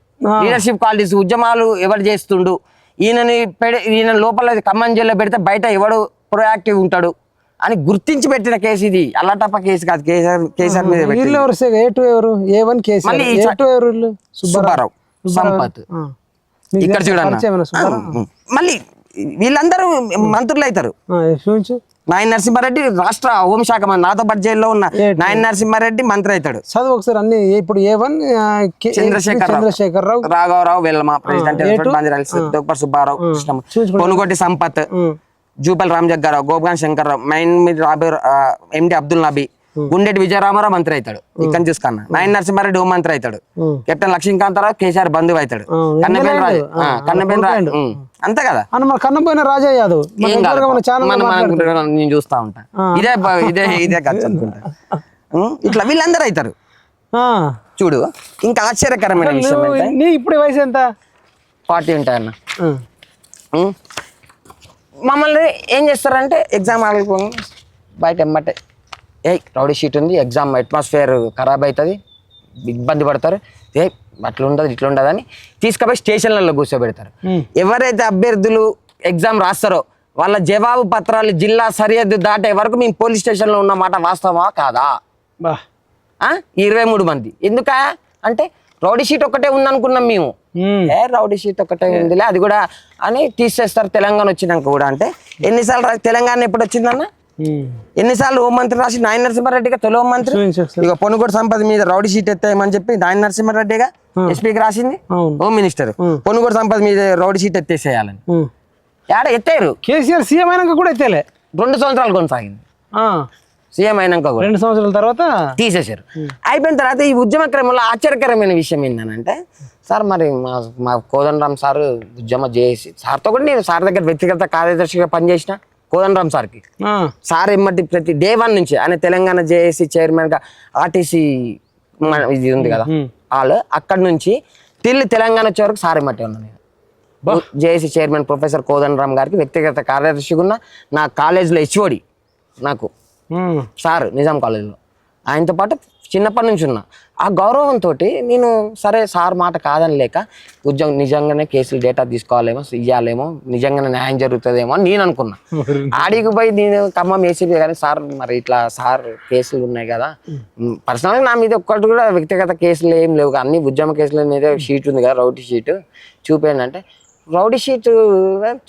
లీడర్షిప్ క్వాలిటీస్, ఉద్యమాలు ఎవరు చేస్తుండు, ఈయన లోపల ఖమ్మం జైల్లో పెడితే బయట ఎవడు ప్రొయాక్టివ్ ఉంటాడు అని గుర్తించి పెట్టిన కేసు ఇది. అల్లటప్ప కేసు కాదు, కేసీఆర్ మీద సుబ్బారావు సంపత్. ఇక్కడ చూడన్న మళ్ళీ వీళ్ళందరూ మంత్రులు అవుతారు. నాయన నరసింహారెడ్డి రాష్ట్ర హోంశాఖ మంత్రి, నాతో పాటు జైల్లో ఉన్న నాయన నరసింహారెడ్డి మంత్రి అవుతాడు. చదువు ఒకసారి అన్ని ఇప్పుడు చంద్రశేఖరరావు, రాఘవరావు వెల్లమ ప్రెసిడెంట్, సుబ్బారావు, పొనుగోటి సంపత్, జూపల్ రామజగ్గారావు, గోపగాన్ శంకర్రావు, ఎండి అబ్దుల్ నబీ, గుండెటి విజయరామారావు మంత్రి అవుతాడు. ఇక్కడ చూసుకున్నా నాయన నరసింహారెడ్డి హోం మంత్రి అవుతాడు. కెప్టెన్ లక్ష్మీకాంతరావు కేసీఆర్ బంధువు అవుతాడు. కన్నబేన్ రాజు అంతే కదా. కన్నబోయిన రాజా యాదవ్ నేను చూస్తా ఉంటా. ఇదే ఖర్చు అనుకుంటా. ఇట్లా వీళ్ళందరూ అవుతారు చూడు. ఇంకా ఆశ్చర్యకరమైన విషయం ఇప్పుడు వయసు ఎంత 40 ఉంటాయన్న. మమ్మల్ని ఏం చేస్తారంటే ఎగ్జామ్ ఆగిపోయి బయట ఎమ్మటే రౌడీ షీట్ ఉంది, ఎగ్జామ్ అట్మాస్ఫియర్ ఖరాబ్ అవుతుంది, ఇబ్బంది పడతారు, అట్లా ఉండదు ఇట్లా ఉండదు అని తీసుకుపోయి స్టేషన్లలో కూర్చోబెడతారు. ఎవరైతే అభ్యర్థులు ఎగ్జామ్ రాస్తారో వాళ్ళ జవాబు పత్రాలు జిల్లా సరిహద్దు దాటే వరకు మేము పోలీస్ స్టేషన్లో ఉన్నమాట వాస్తవమా కాదా? 23 మంది. ఎందుక అంటే రౌడీ షీట్ ఒక్కటే ఉందనుకున్నాం మేము. రౌడీ షీట్ ఒక్కటే ఉందిలే అది కూడా అని తీసేస్తారు తెలంగాణ వచ్చినాక కూడా. అంటే ఎన్నిసార్లు తెలంగాణ ఎప్పుడు వచ్చిందన్న, ఎన్నిసార్లు హోంమంత్రి రాసి నాయన నరసింహారెడ్డిగా తొలి హోంమంత్రి. ఇక పొనుగోటి సంపద మీద రౌడీ షీట్ ఎత్తేయమని చెప్పి నాయన నరసింహారెడ్డిగా ఎస్పీకి రాసింది హోమ్ మినిస్టర్. పొనుగోటి సంపద మీద రౌడీ షీట్ ఎత్తేసేయాలని ఎత్తారు. కేసీఆర్ సీఎం అయినాక కూడా ఎత్తేలే, 2 సంవత్సరాలు కొనసాగింది. సీఎం అయినాక 2 సంవత్సరాల తర్వాత తీసేశారు. అయిపోయిన తర్వాత ఈ ఉద్యమ క్రమంలో ఆశ్చర్యకరమైన విషయం ఏంటంటే సార్ మరి మా కోదండరామ్ సార్ ఉద్యమ చేసి సార్తో కూడా నేను సార్ దగ్గర వ్యక్తిగత కార్యదర్శిగా పనిచేసిన కోదండరామ్ సార్కి. సార్ ఎమ్మటి ప్రతి డే 1 నుంచి ఆయన తెలంగాణ జేఏసీ చైర్మన్ గా ఆర్టీసీ ఇది ఉంది కదా వాళ్ళు అక్కడి నుంచి తెలంగాణ వచ్చే వరకు సార్ ఎమ్మటే ఉన్నాను. జేఏసీ చైర్మన్ ప్రొఫెసర్ కోదండరామ్ గారికి వ్యక్తిగత కార్యదర్శిగా ఉన్న నా కాలేజీలో హెచ్ఓడి నాకు సార్ నిజాం కాలేజీలో. ఆయనతో పాటు చిన్నప్పటి నుంచి ఉన్నా. ఆ గౌరవంతో నేను సరే సార్ మాట కాదని లేక నిజంగానే కేసులు డేటా తీసుకోవాలేమో ఇవ్వాలేమో నిజంగానే న్యాయం జరుగుతుందేమో అని నేను అనుకున్నా. ఆడికి పోయి నేను ఖమ్మం ఏసీపీ కానీ సార్ మరి ఇట్లా సార్ కేసులు ఉన్నాయి కదా, పర్సనల్గా నా మీద ఒక్కటి కూడా వ్యక్తిగత కేసులు ఏం లేవు, అన్ని ఉద్యమ కేసుల మీద షీట్ ఉంది కదా రౌడీ షీట్ చూపేయండి అంటే రౌడీ షీట్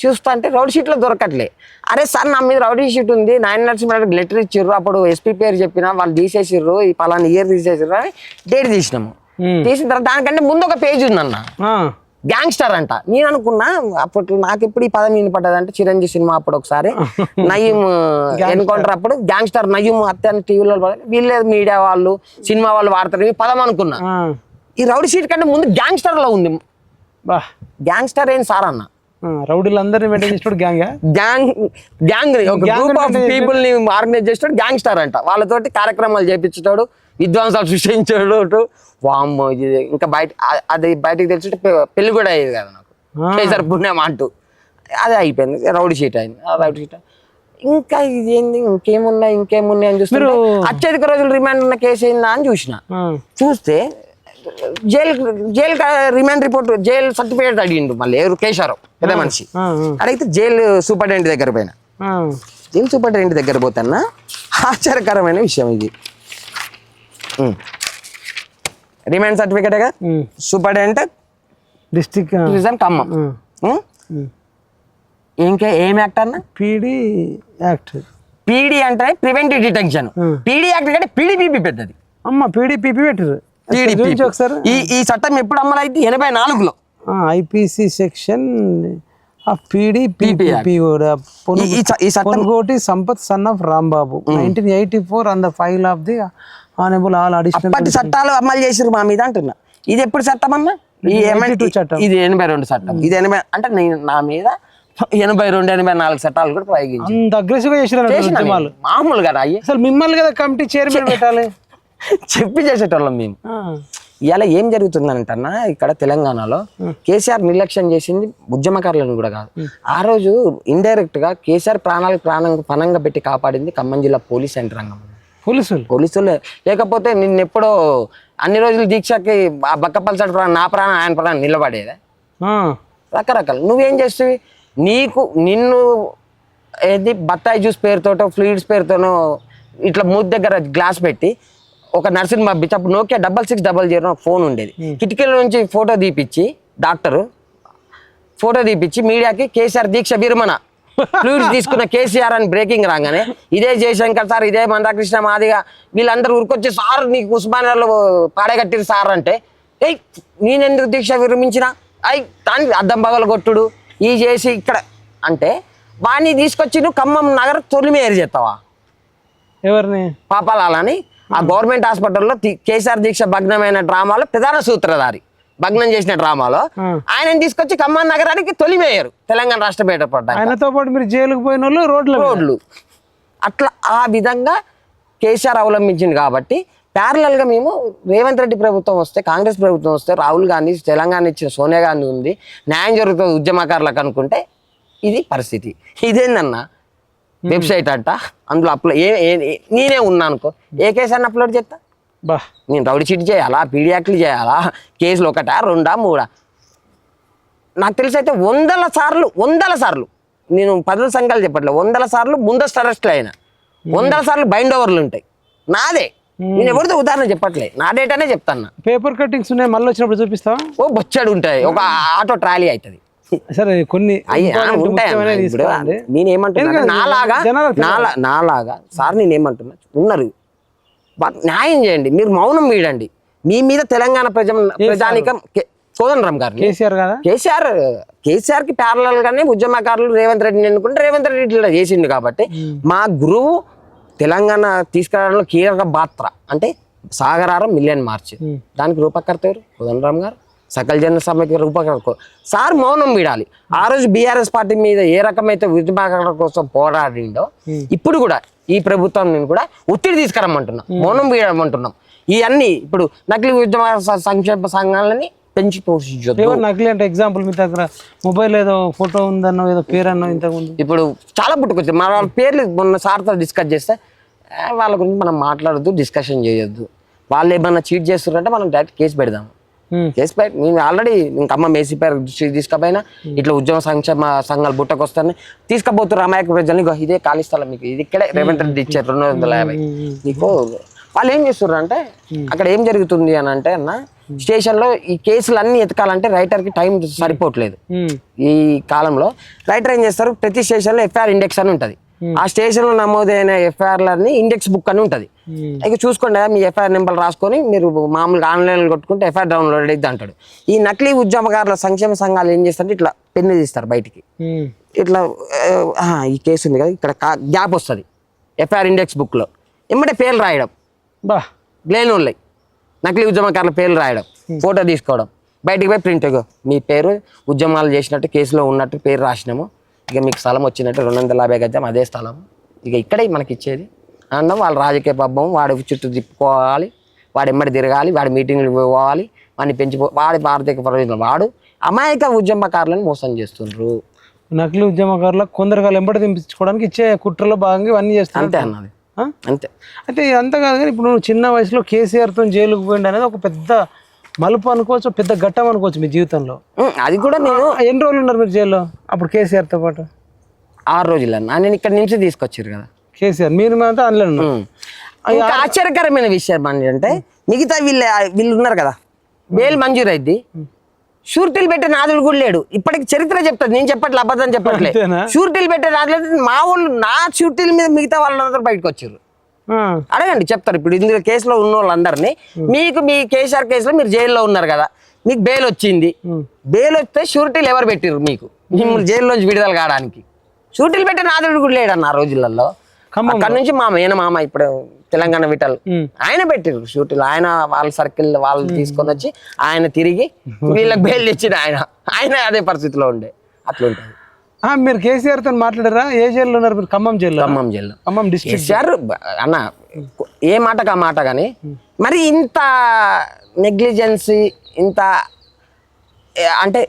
చూస్తా అంటే రౌడీ షీట్లో దొరకట్లే. అరే సార్ నా మీద రౌడీ షీట్ ఉంది, నాయన నరసింహారెడ్డి లెటర్ ఇచ్చిర్రు, అప్పుడు ఎస్పీ పేరు చెప్పినా వాళ్ళు తీసేసిర్రు, ఈ పలానా ఇయర్ తీసేసిర్రు అని డేట్ తీసినాము. తీసిన తర్వాత దానికంటే ముందు ఒక పేజ్ ఉందన్న గ్యాంగ్స్టర్ అంట. నేను అనుకున్నా అప్పట్లో నాకు ఎప్పుడు ఈ పదం వినపడ్డదంటే చిరంజీవి సినిమా అప్పుడు ఒకసారి నయీం ఎన్కౌంటర్ అప్పుడు గ్యాంగ్స్టర్ నయీం హత్య టీవీలో వీళ్ళే మీడియా వాళ్ళు సినిమా వాళ్ళు వాడతారు ఈ పదం అనుకున్నా. ఈ రౌడీ షీట్ కంటే ముందు గ్యాంగ్స్టర్ లో ఉంది. గ్యాంగ్స్టర్ ఏం సార్ అన్న రౌడీలందరినీ మెయింటైన్ చేస్తాడు గ్యాంగ్ గ్రూప్ ఆఫ్ పీపుల్ ని ఆర్గనైజ్ చేస్తాడు గ్యాంగ్స్టర్ అంట. వాళ్ళతోటి కార్యక్రమాలు చేపించేటాడు, విధ్వంసాలు సృష్టించాడు. వామ్మో ఇది ఇంకా అది బయటకు తెలిసి పెళ్లి కూడా అయ్యేది కదా నాకు కేసీఆర్ పుణ్యం అంటూ. అదే అయిపోయింది రౌడీ షీట్ అయింది. రౌడీ షీట్ ఇంకా ఇది ఏంది ఇంకేమున్నాయి అని చూస్తే అత్యధిక రోజులు రిమాండ్ ఉన్న కేసు ఏందా అని చూస్తే jail remand report jail certificate అడిగిండు మళ్ళీ ఎవరు కేశవరావు పెద్ద మనిషి. అడిగితే జైలు సూపరింటెండెంట్ దగ్గర పోయినా. జైలు సూపరింటెండెంట్ దగ్గర పోతాన్నా ఆశ్చర్యకరమైన విషయం ఇది. Remand certificate superintendent district prison Khammam. ఇంకా ఏం యాక్ట్ అన్న పీడీ యాక్ట్. పీడీ అంటే ప్రివెంటివ్ డిటెన్షన్. పీడీ యాక్ట్ కంటే పీడీపీపీ పెద్దది. అమ్మ పీడీపీపీ పెట్టారు. ఈ చట్టం ఎప్పుడు అమలు అయితే 84లో IPC section Ponugoti Sampath son of Rambabu 1984 on the file of the honourable all additional చట్టాలు అమలు చేసిరు మా మీద అంటున్నా. ఇది ఎప్పుడు చట్టం అన్నా ఈ ఇది 82 చట్టం, ఇది 80 అంటే నా మీద 82, 84 చట్టాలు కూడా ప్రయోగించి అంత అగ్రెసివ్ గా చేసినారు మామూలు కదా అయ్యి. అసలు మిమ్మల్ని కదా కమిటీ చైర్మన్ పెట్టాలి చెప్పి చేసేటోళ్ళం మేము. ఇలా ఏం జరుగుతుందంటన్నా ఇక్కడ తెలంగాణలో కేసీఆర్ నిర్లక్ష్యం చేసింది ఉద్యమకారులను కూడా కాదు. ఆ రోజు ఇండైరెక్ట్ గా కేసీఆర్ ప్రాణంగా పెట్టి కాపాడింది ఖమ్మం జిల్లా పోలీస్ యంత్రాంగం, పోలీసులు. లేకపోతే నిన్నెప్పుడో అన్ని రోజులు దీక్షకి ఆ బక్కపల్సటి ప్రాణం, నా ప్రాణం ఆయన ప్రాణం నిలబడేదా? రకరకాలు. నువ్వేం చేస్తావి? నిన్ను ఏది బత్తాయి జ్యూస్ పేరుతోటో ఫ్లూయిడ్స్ పేరుతోనో ఇట్లా మూతి దగ్గర గ్లాస్ పెట్టి ఒక నర్సుని పంపించి, అప్పుడు నోకియా 6600 ఫోన్ ఉండేది, కిటికీల నుంచి ఫోటో తీపిచ్చి డాక్టరు ఫోటో తీపిచ్చి మీడియాకి కేసీఆర్ దీక్ష విరమణ ఫ్లూయిడ్స్ తీసుకున్న కేసీఆర్ అని బ్రేకింగ్ రాగానే ఇదే జయశంకర్ సార్, ఇదే మందాకృష్ణ మాదిగా వీళ్ళందరూ ఊరికొచ్చి సార్ నీకు ఉస్మానియాలో పాడగట్టిరు సార్ అంటే, ఏయ్ నేనెందుకు దీక్ష విరమించిన, దానికి అద్దం పగలగొట్టుడు ఈ చేసి ఇక్కడ అంటే వాడిని తీసుకొచ్చి నువ్వు ఖమ్మం నగర్ తొలిమేరు చేస్తావా? ఎవరిని? పాపాలని ఆ గవర్నమెంట్ హాస్పిటల్లో కేసీఆర్ దీక్ష భగ్నమైన డ్రామాలో ప్రధాన సూత్రధారి, భగ్నం చేసిన డ్రామాలో ఆయనని తీసుకొచ్చి ఖమ్మం నగరానికి తొలిమేయరు తెలంగాణ రాష్ట్ర బయటపడ్డారు. ఆయనతో పాటు మీరు జైలుకు పోయిన వాళ్ళు రోడ్లు అట్లా ఆ విధంగా కేసీఆర్ అవలంబించింది. కాబట్టి ప్యారలల్గా మేము రేవంత్ రెడ్డి ప్రభుత్వం వస్తే, కాంగ్రెస్ ప్రభుత్వం వస్తే, రాహుల్ గాంధీ తెలంగాణ ఇచ్చిన సోనియా గాంధీ ఉంది, న్యాయం జరుగుతుంది ఉద్యమకారులకు అనుకుంటే ఇది పరిస్థితి. ఇదేందన్నా వెబ్సైట్ అంట, అందులో నేనే ఉన్నా అనుకో, ఏ కేసు అని అప్లోడ్ చేస్తా? నేను రౌడీ చీట్ చేయాలా, పీడియాక్లు చేయాలా, కేసులు 1, 2, 3? నాకు తెలిసి అయితే 100 సార్లు నేను 10 సంఖ్యలు చెప్పట్లేదు, 100 సార్లు ముందస్తు అరెస్ట్లు అయినా, 100 సార్లు బైండ్ ఓవర్లు ఉంటాయి. నాదే, నేను ఎవరితో ఉదాహరణ చెప్పట్లే, నా డేటానే చెప్తాను. పేపర్ కటింగ్స్ ఉన్నాయి, మళ్ళీ వచ్చినప్పుడు చూపిస్తావా? ఓ బొచ్చాడు ఉంటాయి, ఒక ఆటో ట్రాలీ అవుతుంది. సరే కొన్ని నేనేమంటున్నా, నాలాగా సార్ నేనేమంటున్నా, ఉన్నారు న్యాయం చేయండి, మీరు మౌనం వీడండి. మీ మీద తెలంగాణ ప్రజానికం కోదండరామ్ గారు కేసీఆర్ కి ప్యారలల్ గానే ఉద్యమకారులు రేవంత్ రెడ్డిని ఎన్నుకుంటే రేవంత్ రెడ్డి ఇట్లా చేసిండు. కాబట్టి మా గురువు తెలంగాణ తీసుకురావడంలో కీలక పాత్ర అంటే సాగరారం మిలియన్ మార్చ్, దానికి రూపకర్త ఎవరు? కోదండరామ్ గారు. సకల జన సమైక్య రూపకర్త సార్ మౌనం వీడాలి. ఆ రోజు బీఆర్ఎస్ పార్టీ మీద ఏ రకమైతే ఉద్యమకారుల కోసం పోరాడిండో, ఇప్పుడు కూడా ఈ ప్రభుత్వం కూడా ఒత్తిడి తీసుకురమ్మంటున్నాం, మౌనం వీడమంటున్నాం. ఇవన్నీ ఇప్పుడు నకిలీ ఉద్యమ సంక్షేమ సంఘాలని పెంచి పోషించొద్దు. నకిలీ అంటే ఎగ్జాంపుల్ మీ దగ్గర మొబైల్ ఏదో ఫోటో ఉందన్నో ఏదో పేరు అన్నో ఇంతకుముందు ఇప్పుడు చాలా పుట్టుకొచ్చింది. మన వాళ్ళ పేర్లు మొన్న సార్తో డిస్కస్ చేస్తే వాళ్ళ గురించి మనం మాట్లాడొద్దు, డిస్కషన్ చేయొద్దు. వాళ్ళు ఏమన్నా చీట్ చేస్తున్నారంటే మనం డైరెక్ట్ కేసు పెడదాం. కేసు పెట్టి నేను ఆల్రెడీ ఖమ్మం ఏసీ పేరు తీసుకపోయినా ఇట్లా ఉద్యమ సంక్షేమ సంఘాలు బుట్టకొస్తాను తీసుకుపోతున్నారు అమాయక ప్రజల్ని. ఇదే ఖాళీ స్థలం మీకు, ఇది ఇక్కడే రేవంత్ రెడ్డి ఇచ్చారు 250. నీకు వాళ్ళు ఏం చేస్తున్నారు అంటే అక్కడ ఏం జరుగుతుంది అని అంటే అన్న, స్టేషన్ లో ఈ కేసులు అన్ని ఎతకాలంటే రైటర్ కి టైం సరిపోవట్లేదు. ఈ కాలంలో రైటర్ ఏం చేస్తారు, ప్రతి స్టేషన్ లో ఎఫ్ఐఆర్ ఇండెక్స్ అని ఉంటది. ఆ స్టేషన్ లో నమోదైన ఎఫ్ఐఆర్లని ఇండెక్స్ బుక్ అని ఉంటది. ఇక చూసుకోండి, మీ ఎఫ్ఐఆర్ నెంబర్ రాసుకొని మీరు మామూలుగా ఆన్లైన్లో కొట్టుకుంటే ఎఫ్ఐఆర్ డౌన్లోడ్ అయితే అంటాడు. ఈ నకిలీ ఉద్యమకారుల సంక్షేమ సంఘాలు ఏం చేస్తారంటే ఇట్లా పెన్ను తీస్తారు బయటికి, ఇట్లా ఈ కేసు ఉంది కదా ఇక్కడ గ్యాప్ వస్తుంది ఎఫ్ఐఆర్ ఇండెక్స్ బుక్ లో, ఎమ్మటే పేర్లు రాయడం, లేని వాళ్ళే నకిలీ ఉద్యమకారుల పేర్లు రాయడం, ఫోటో తీసుకోవడం, బయటికి పోయి ప్రింట్ మీ పేరు ఉద్యమాలు చేసినట్టు కేసులో ఉన్నట్టు పేరు రాసినాము, ఇక మీకు స్థలం వచ్చినట్టు 250 గజం అదే స్థలం, ఇక ఇక్కడే మనకి ఇచ్చేది అన్నాం. వాళ్ళ రాజకీయ పబ్బం, వాడి చుట్టూ తిప్పుకోవాలి, వాడు ఎమ్మడి తిరగాలి, వాడి మీటింగ్లు పోవాలి, వాడిని వాడి ఆర్థిక ప్రయోజనం, వాడు అమాయక ఉద్యమకారులను మోసం చేస్తుండ్రు. నకిలీ ఉద్యమకారులకు కొందరు ఎంబడి దింపించుకోవడానికి ఇచ్చే కుట్రలో భాగంగా ఇవన్నీ చేస్తారు అంతే అన్నది. అంతే. అయితే అంతా కాదు కానీ ఇప్పుడు నువ్వు చిన్న వయసులో కేసీఆర్తో జైలుకు పోయింది అనేది ఒక పెద్ద మలుపు అనుకోవచ్చు, పెద్ద ఘట్టం అనుకోవచ్చు మీ జీవితంలో. అది కూడా నేను ఎన్ని రోజులు ఉన్నారు మీరు జైల్లో అప్పుడు కేసీఆర్తో పాటు? 6 రోజులు అన్న. నేను ఇక్కడ నుంచి తీసుకొచ్చారు కదా కేసీఆర్, మీరు అంతా అందులో ఉన్నారు. ఇంకా ఆశ్చర్యకరమైన విషయం అంటే మిగతా వీళ్ళు ఉన్నారు కదా, బెయిల్ మంజూరు అయింది, షూరిటీలు పెట్టే నాదుడు కూడా లేడు. ఇప్పటికి చరిత్ర చెప్తాది, నేను చెప్పట్లే, అబద్ధం చెప్పట్లే. షూరిటీలు పెట్టే నాదుడు మా వాళ్ళు, నా షూరిటీల మీద మిగతా వాళ్ళందరూ బయటకు వచ్చారు. అడగండి, చెప్తారు. ఇప్పుడు ఇందులో కేసులో ఉన్న వాళ్ళందరినీ, మీకు మీ కేసీఆర్ కేసులో మీరు జైల్లో ఉన్నారు కదా, మీకు బెయిల్ వచ్చింది, బెయిల్ వస్తే షూరిటీలు ఎవరు పెట్టిర్రు మీకు మిమ్మల్ని జైల్లోంచి విడుదల కావడానికి? షూరిటీలు పెట్టే నాదుడు కూడా లేడన్న ఆ రోజులలో. అక్కడ నుంచి మా మేనమామ ఇప్పుడు తెలంగాణ విటల్ ఆయన పెట్టారు షూటింగ్, ఆయన వాళ్ళ సర్కిల్ వాళ్ళు తీసుకొని వచ్చి ఆయన తిరిగి వీళ్ళకి బెయిల్ తెచ్చిన ఆయన అదే పరిస్థితిలో ఉండే. అట్లా ఉంటుంది. మీరు కేసీఆర్ తో మాట్లాడారా? ఏ జైల్లో ఉన్నారు మీరు? ఖమ్మం జైల్లో. ఖమ్మం డిస్ట్రిక్ట్. కేసీఆర్ అన్న ఏ మాటకు ఆ మాట కానీ మరి ఇంత నెగ్లిజెన్సీ, ఇంత అంటే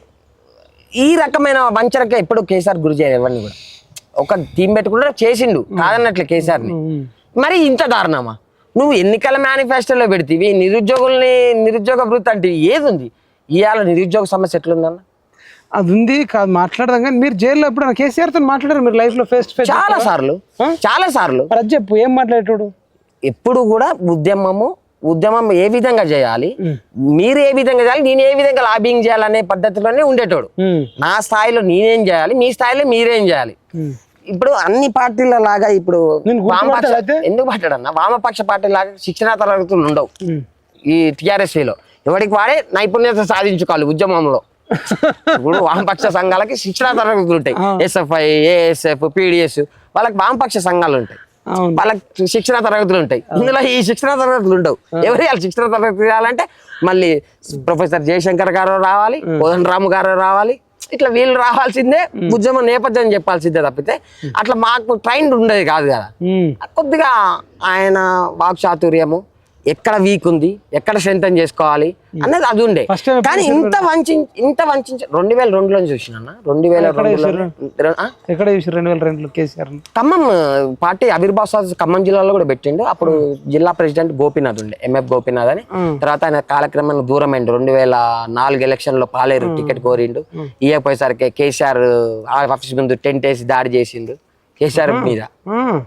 ఈ రకమైన వంచనకి ఎప్పుడు కేసీఆర్ గురి చేయరు ఎవరిని కూడా. ఒక టీం పెట్టుకుంటే చేసిండు కాదన్నట్లే కేసీఆర్ని. మరి ఇంత దారుణమా? నువ్వు ఎన్నికల మేనిఫెస్టోలో పెడితేవి నిరుద్యోగ వృత్తి అంటే ఏది ఉంది? ఇవాళ నిరుద్యోగ సమస్య ఎట్లుందన్న? అది ఉంది కాదు మాట్లాడదాం, కానీ మీరు జైల్లో ఎప్పుడు కేసీఆర్ తో మాట్లాడారు మీరు లైఫ్ లో ఫేస్ టు ఫేస్? చాలా సార్లు. అది చెప్పు, ఏం మాట్లాడేటోడు? ఎప్పుడు కూడా ఉద్యమం ఏ విధంగా చేయాలి, మీరు ఏ విధంగా చేయాలి, నేను ఏ విధంగా లాబింగ్ చేయాలనే పద్ధతిలోనే ఉండేటోడు. నా స్థాయిలో నేనేం చేయాలి, మీ స్థాయిలో మీరేం చేయాలి. ఇప్పుడు అన్ని పార్టీల లాగా ఇప్పుడు ఎందుకు మాట్లాడన్నా, వామపక్ష పార్టీ లాగా శిక్షణా తరగతులు ఉండవు ఈ టిఆర్ఎస్లో. ఎవరికి వాడే నైపుణ్యత సాధించుకోవాలి ఉద్యమంలో. ఇప్పుడు వామపక్ష సంఘాలకి శిక్షణా తరగతులు ఉంటాయి, ఎస్ఎఫ్ఐ, ఏఎస్ఎఫ్, పిడిఎస్, వాళ్ళకి వామపక్ష సంఘాలు ఉంటాయి, వాళ్ళకి శిక్షణా తరగతులు ఉంటాయి. ఇందులో ఈ శిక్షణా తరగతులు ఉండవు. ఎవరు శిక్షణ తరగతి చేయాలంటే మళ్ళీ ప్రొఫెసర్ జయశంకర్ గారు రావాలి, కోదండరాము గారు రావాలి, ఇట్లా వీళ్ళు రావాల్సిందే, ఉద్యమ నేపథ్యం చెప్పాల్సిందే తప్పితే అట్లా మాకు ట్రైన్ ఉండేది కాదు కదా. కొద్దిగా ఆయన వాక్చాతుర్యము, ఎక్కడ వీక్ ఉంది, ఎక్కడ స్ట్రెంథెన్ చేసుకోవాలి అనేది అది ఉండే. కానీ ఇంత వంచి 2002లో చూసిన 2002 కేసీఆర్ ఖమ్మం పార్టీ ఆవిర్భావ ఖమ్మం జిల్లాలో కూడా పెట్టిండు. అప్పుడు జిల్లా ప్రెసిడెంట్ గోపీనాథ్ ఉండే, ఎంఎఫ్ గోపీనాథ్ అని. తర్వాత ఆయన కాలక్రమంలో దూరం అయిండు. 2004 ఎలక్షన్ లో పాలేరు టికెట్ కోరిండు, ఇయ్యపోయేసరికి కేసీఆర్ ఆఫీస్ ముందు టెంట్ వేసి దాడి చేసిండు కేసీఆర్ మీద.